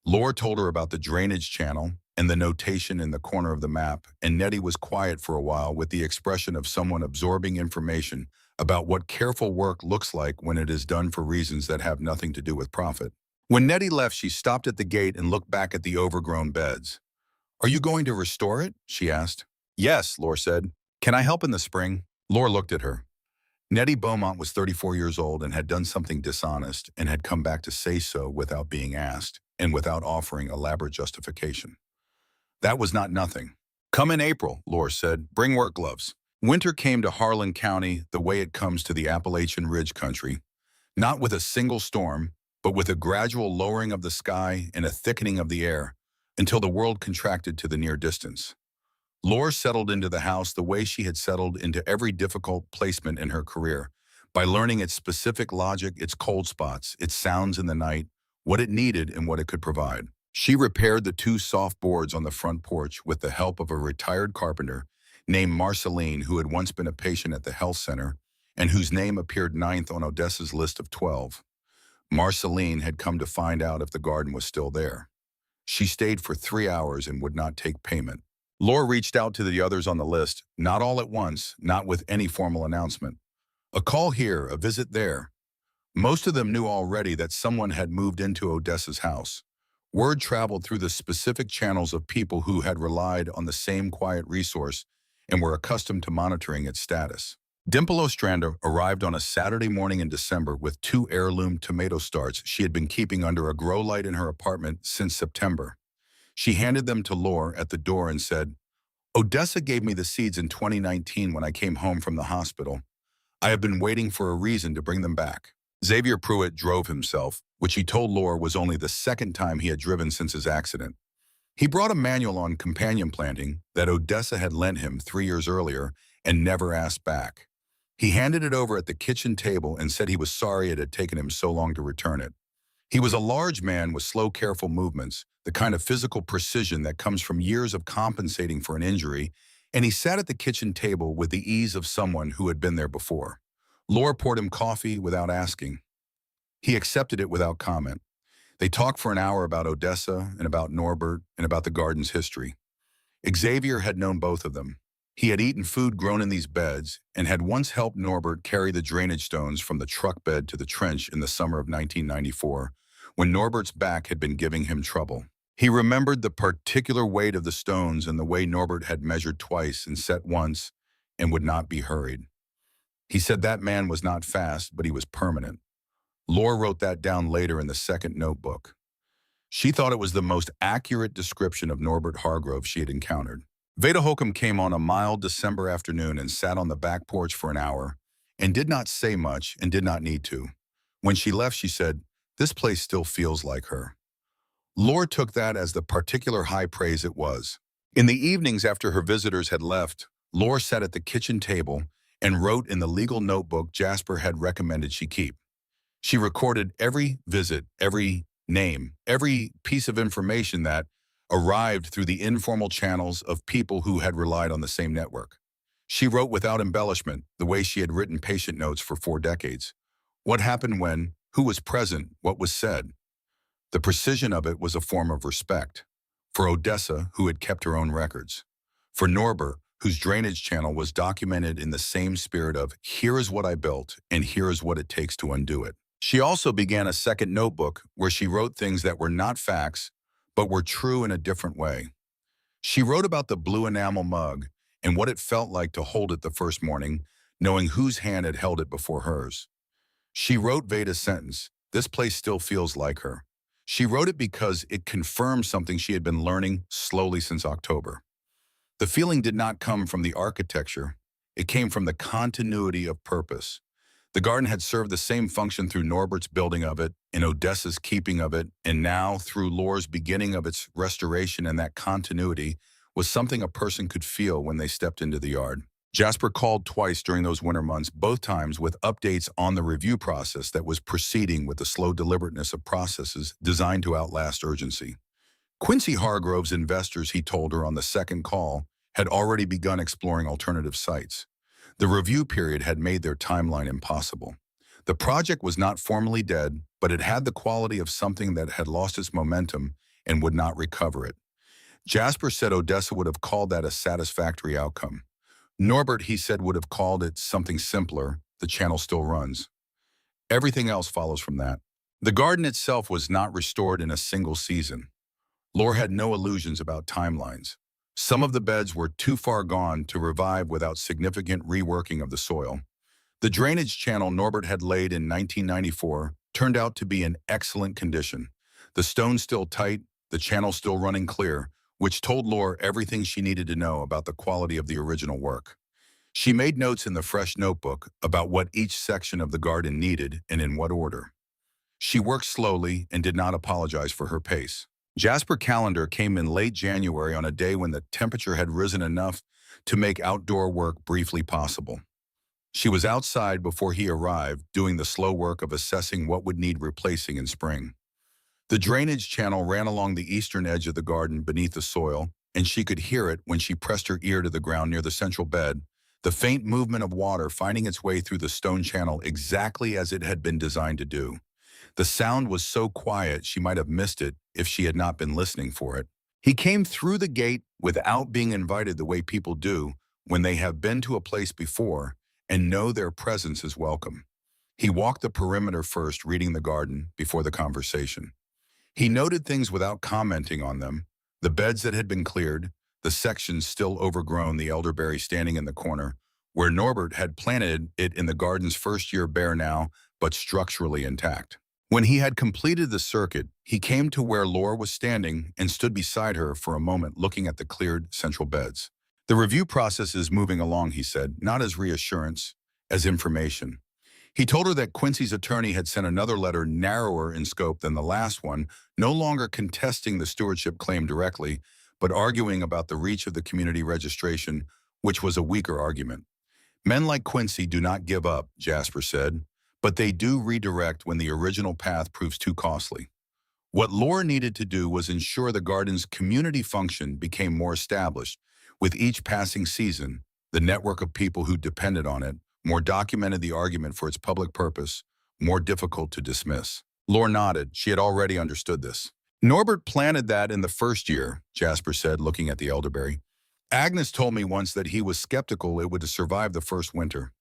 Lore told her about the drainage channel and the notation in the corner of the map, and Nettie was quiet for a while with the expression of someone absorbing information about what careful work looks like when it is done for reasons that have nothing to do with profit. When Nettie left, she stopped at the gate and looked back at the overgrown beds. "Are you going to restore it?" she asked. "Yes," Lore said. "Can I help in the spring?" Lore looked at her. Nettie Beaumont was 34 years old and had done something dishonest and had come back to say so without being asked and without offering elaborate justification. That was not nothing. "Come in April," Lore said. "Bring work gloves." Winter came to Harlan County the way it comes to the Appalachian Ridge country, not with a single storm, but with a gradual lowering of the sky and a thickening of the air until the world contracted to the near distance. Lore settled into the house the way she had settled into every difficult placement in her career, by learning its specific logic, its cold spots, its sounds in the night, what it needed and what it could provide. She repaired the 2 soft boards on the front porch with the help of a retired carpenter named Marceline, who had once been a patient at the health center and whose name appeared 9th on Odessa's list of 12. Marceline had come to find out if the garden was still there. She stayed for 3 hours and would not take payment. Lore reached out to the others on the list, not all at once, not with any formal announcement. A call here, a visit there. Most of them knew already that someone had moved into Odessa's house. Word traveled through the specific channels of people who had relied on the same quiet resource and were accustomed to monitoring its status. Dimple Ostrander arrived on a Saturday morning in December with 2 heirloom tomato starts she had been keeping under a grow light in her apartment since September. She handed them to Lore at the door and said, "Odessa gave me the seeds in 2019 when I came home from the hospital. I have been waiting for a reason to bring them back." Xavier Pruitt drove himself, which he told Lore was only the second time he had driven since his accident. He brought a manual on companion planting that Odessa had lent him 3 years earlier and never asked back. He handed it over at the kitchen table and said he was sorry it had taken him so long to return it. He was a large man with slow, careful movements, the kind of physical precision that comes from years of compensating for an injury, and he sat at the kitchen table with the ease of someone who had been there before. Laura poured him coffee without asking. He accepted it without comment. They talked for an hour about Odessa and about Norbert and about the garden's history. Xavier had known both of them. He had eaten food grown in these beds and had once helped Norbert carry the drainage stones from the truck bed to the trench in the summer of 1994, when Norbert's back had been giving him trouble. He remembered the particular weight of the stones and the way Norbert had measured twice and set once and would not be hurried. He said that man was not fast, but he was permanent. Laura wrote that down later in the second notebook. She thought it was the most accurate description of Norbert Hargrove she had encountered. Veda Holcomb came on a mild December afternoon and sat on the back porch for an hour and did not say much and did not need to. When she left, she said, "This place still feels like her." Laura took that as the particular high praise it was. In the evenings after her visitors had left, Laura sat at the kitchen table and wrote in the legal notebook Jasper had recommended she keep. She recorded every visit, every name, every piece of information that arrived through the informal channels of people who had relied on the same network. She wrote without embellishment, the way she had written patient notes for 4 decades. What happened when, who was present, what was said. The precision of it was a form of respect. For Odessa, who had kept her own records. For Norbert, whose drainage channel was documented in the same spirit of, "Here is what I built, and here is what it takes to undo it." She also began a second notebook where she wrote things that were not facts, but were true in a different way. She wrote about the blue enamel mug and what it felt like to hold it the first morning, knowing whose hand had held it before hers. She wrote Veda's sentence, "This place still feels like her." She wrote it because it confirmed something she had been learning slowly since October. The feeling did not come from the architecture. It came from the continuity of purpose. The garden had served the same function through Norbert's building of it, in Odessa's keeping of it, and now through Lore's beginning of its restoration, and that continuity was something a person could feel when they stepped into the yard. Jasper called twice during those winter months, both times with updates on the review process that was proceeding with the slow deliberateness of processes designed to outlast urgency. Quincy Hargrove's investors, he told her on the second call, had already begun exploring alternative sites. The review period had made their timeline impossible. The project was not formally dead, but it had the quality of something that had lost its momentum and would not recover it. Jasper said Odessa would have called that a satisfactory outcome. Norbert, he said, would have called it something simpler. The channel still runs. Everything else follows from that. The garden itself was not restored in a single season. Lore had no illusions about timelines. Some of the beds were too far gone to revive without significant reworking of the soil. The drainage channel Norbert had laid in 1994 turned out to be in excellent condition. The stone still tight, the channel still running clear, which told Lore everything she needed to know about the quality of the original work. She made notes in the fresh notebook about what each section of the garden needed and in what order. She worked slowly and did not apologize for her pace. Jasper Calendar came in late January on a day when the temperature had risen enough to make outdoor work briefly possible. She was outside before he arrived, doing the slow work of assessing what would need replacing in spring. The drainage channel ran along the eastern edge of the garden beneath the soil, and she could hear it when she pressed her ear to the ground near the central bed, the faint movement of water finding its way through the stone channel exactly as it had been designed to do. The sound was so quiet she might have missed it if she had not been listening for it. He came through the gate without being invited the way people do when they have been to a place before and know their presence is welcome. He walked the perimeter first, reading the garden before the conversation. He noted things without commenting on them, the beds that had been cleared, the sections still overgrown, the elderberry standing in the corner, where Norbert had planted it in the garden's first year, bare now, but structurally intact. When he had completed the circuit, he came to where Laura was standing and stood beside her for a moment, looking at the cleared central beds. The review process is moving along, he said, not as reassurance, as information. He told her that Quincy's attorney had sent another letter narrower in scope than the last one, no longer contesting the stewardship claim directly, but arguing about the reach of the community registration, which was a weaker argument. Men like Quincy do not give up, Jasper said, but they do redirect when the original path proves too costly. What Laura needed to do was ensure the garden's community function became more established. With each passing season, the network of people who depended on it more documented the argument for its public purpose, more difficult to dismiss. Laura nodded. She had already understood this. Norbert planted that in the first year, Jasper said, looking at the elderberry. Agnes told me once that he was skeptical it would survive the first winter.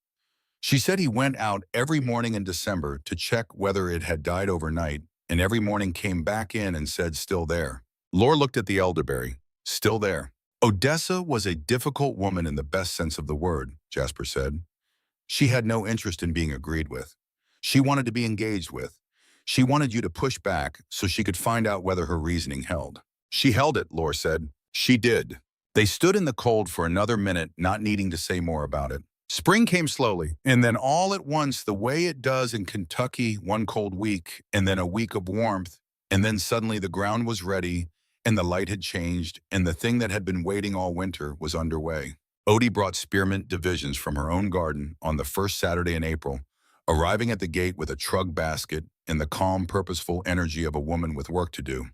She said he went out every morning in December to check whether it had died overnight, and every morning came back in and said, still there. Laura looked at the elderberry. Still there. Odessa was a difficult woman in the best sense of the word, Jasper said. She had no interest in being agreed with. She wanted to be engaged with. She wanted you to push back so she could find out whether her reasoning held. She held it, Laura said. She did. They stood in the cold for another minute, not needing to say more about it. Spring came slowly, and then all at once, the way it does in Kentucky, one cold week, and then a week of warmth, and then suddenly the ground was ready, and the light had changed, and the thing that had been waiting all winter was underway. Odie brought spearmint divisions from her own garden on the first Saturday in April, arriving at the gate with a trug basket and the calm, purposeful energy of a woman with work to do.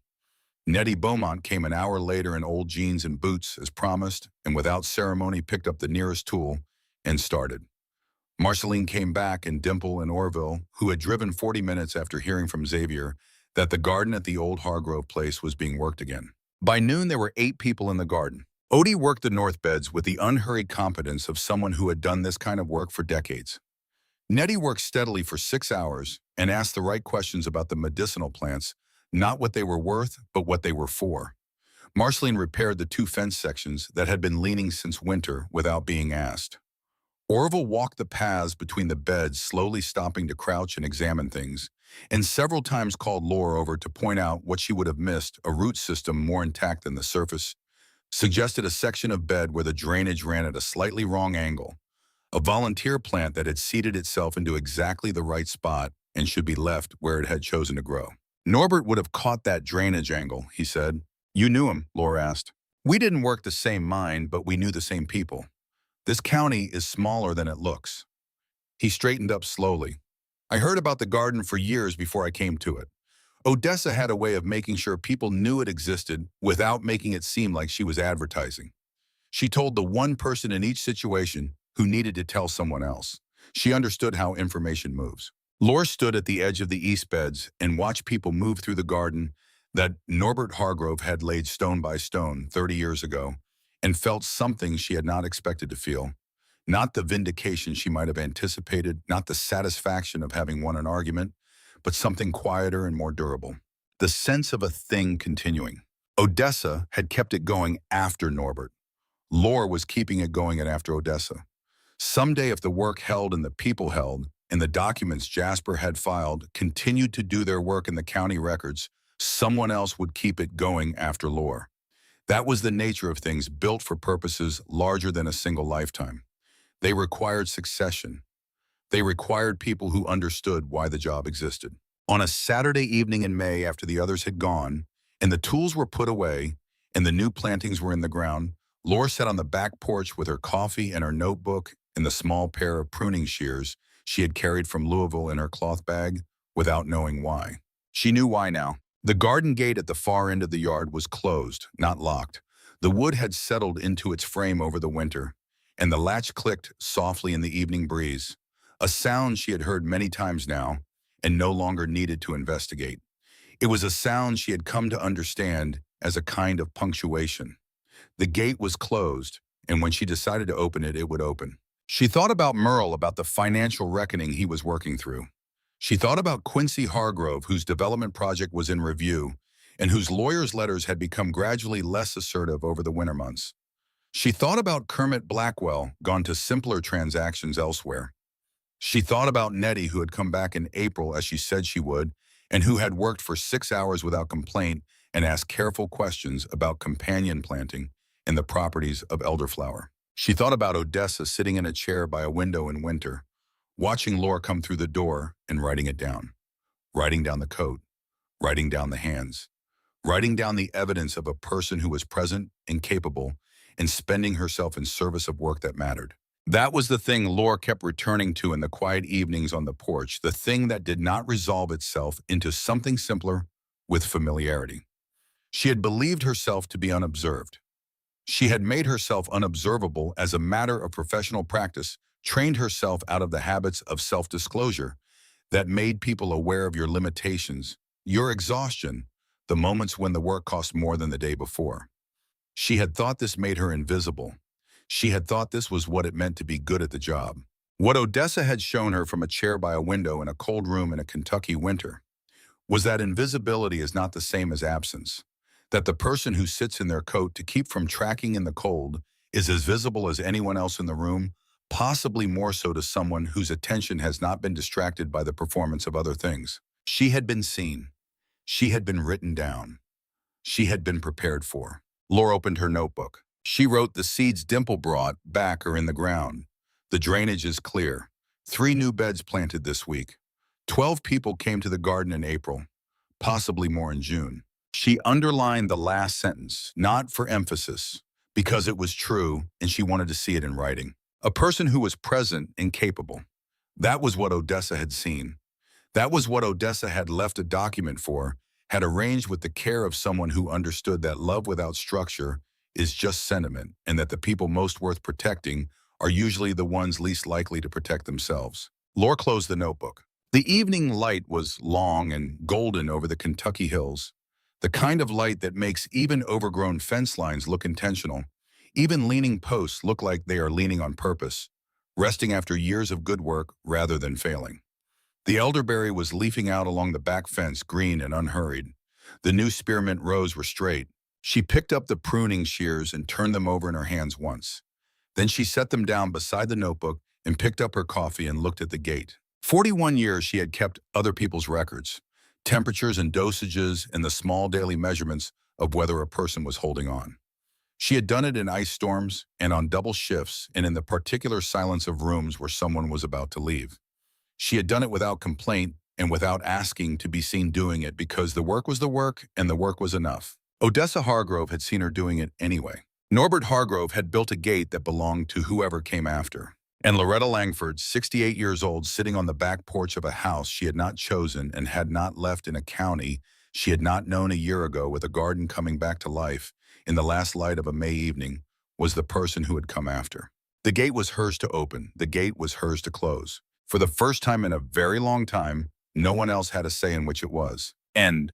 Nettie Beaumont came an hour later in old jeans and boots, as promised, and without ceremony picked up the nearest tool and started. Marceline came back, and Dimple and Orville, who had driven 40 minutes after hearing from Xavier that the garden at the old Hargrove place was being worked again. By noon, there were 8 people in the garden. Odie worked the north beds with the unhurried competence of someone who had done this kind of work for decades. Nettie worked steadily for 6 hours and asked the right questions about the medicinal plants, not what they were worth, but what they were for. Marceline repaired the 2 fence sections that had been leaning since winter without being asked. Orville walked the paths between the beds, slowly stopping to crouch and examine things, and several times called Laura over to point out what she would have missed, a root system more intact than the surface, suggested a section of bed where the drainage ran at a slightly wrong angle, a volunteer plant that had seeded itself into exactly the right spot and should be left where it had chosen to grow. Norbert would have caught that drainage angle, he said. You knew him, Laura asked. We didn't work the same mine, but we knew the same people. This county is smaller than it looks. He straightened up slowly. I heard about the garden for years before I came to it. Odessa had a way of making sure people knew it existed without making it seem like she was advertising. She told the one person in each situation who needed to tell someone else. She understood how information moves. Laura stood at the edge of the east beds and watched people move through the garden that Norbert Hargrove had laid stone by stone 30 years ago, and felt something she had not expected to feel. Not the vindication she might have anticipated, not the satisfaction of having won an argument, but something quieter and more durable. The sense of a thing continuing. Odessa had kept it going after Norbert. Laura was keeping it going after Odessa. Someday, if the work held and the people held, and the documents Jasper had filed continued to do their work in the county records, someone else would keep it going after Laura. That was the nature of things built for purposes larger than a single lifetime. They required succession. They required people who understood why the job existed. On a Saturday evening in May, after the others had gone, and the tools were put away, and the new plantings were in the ground, Laura sat on the back porch with her coffee and her notebook and the small pair of pruning shears she had carried from Louisville in her cloth bag without knowing why. She knew why now. The garden gate at the far end of the yard was closed, not locked. The wood had settled into its frame over the winter, and the latch clicked softly in the evening breeze, a sound she had heard many times now and no longer needed to investigate. It was a sound she had come to understand as a kind of punctuation. The gate was closed, and when she decided to open it, it would open. She thought about Merle, about the financial reckoning he was working through. She thought about Quincy Hargrove, whose development project was in review, and whose lawyer's letters had become gradually less assertive over the winter months. She thought about Kermit Blackwell, gone to simpler transactions elsewhere. She thought about Nettie, who had come back in April as she said she would, and who had worked for 6 hours without complaint and asked careful questions about companion planting and the properties of elderflower. She thought about Odessa sitting in a chair by a window in winter, watching Laura come through the door and writing it down. Writing down the coat, writing down the hands, writing down the evidence of a person who was present and capable and spending herself in service of work that mattered. That was the thing Laura kept returning to in the quiet evenings on the porch, the thing that did not resolve itself into something simpler with familiarity. She had believed herself to be unobserved. She had made herself unobservable as a matter of professional practice, trained herself out of the habits of self-disclosure that made people aware of your limitations, your exhaustion, the moments when the work cost more than the day before. She had thought this made her invisible. She had thought this was what it meant to be good at the job. What Odessa had shown her from a chair by a window in a cold room in a Kentucky winter was that invisibility is not the same as absence, that the person who sits in their coat to keep from tracking in the cold is as visible as anyone else in the room, possibly more so to someone whose attention has not been distracted by the performance of other things. She had been seen. She had been written down. She had been prepared for. Laura opened her notebook. She wrote, "The seeds Dimple brought back are in the ground. The drainage is clear. 3 new beds planted this week. 12 people came to the garden in April, possibly more in June." She underlined the last sentence, not for emphasis, because it was true and she wanted to see it in writing. A person who was present and capable. That was what Odessa had seen. That was what Odessa had left a document for, had arranged with the care of someone who understood that love without structure is just sentiment, and that the people most worth protecting are usually the ones least likely to protect themselves. Laura closed the notebook. The evening light was long and golden over the Kentucky hills, the kind of light that makes even overgrown fence lines look intentional, even leaning posts look like they are leaning on purpose, resting after years of good work rather than failing. The elderberry was leafing out along the back fence, green and unhurried. The new spearmint rows were straight. She picked up the pruning shears and turned them over in her hands once. Then she set them down beside the notebook and picked up her coffee and looked at the gate. 41 years she had kept other people's records, temperatures and dosages and the small daily measurements of whether a person was holding on. She had done it in ice storms and on double shifts and in the particular silence of rooms where someone was about to leave. She had done it without complaint and without asking to be seen doing it because the work was the work and the work was enough. Odessa Hargrove had seen her doing it anyway. Norbert Hargrove had built a gate that belonged to whoever came after. And Loretta Langford, 68 years old, sitting on the back porch of a house she had not chosen and had not left in a county she had not known a year ago with a garden coming back to life in the last light of a May evening, was the person who had come after. The gate was hers to open. The gate was hers to close. For the first time in a very long time, no one else had a say in which it was. End.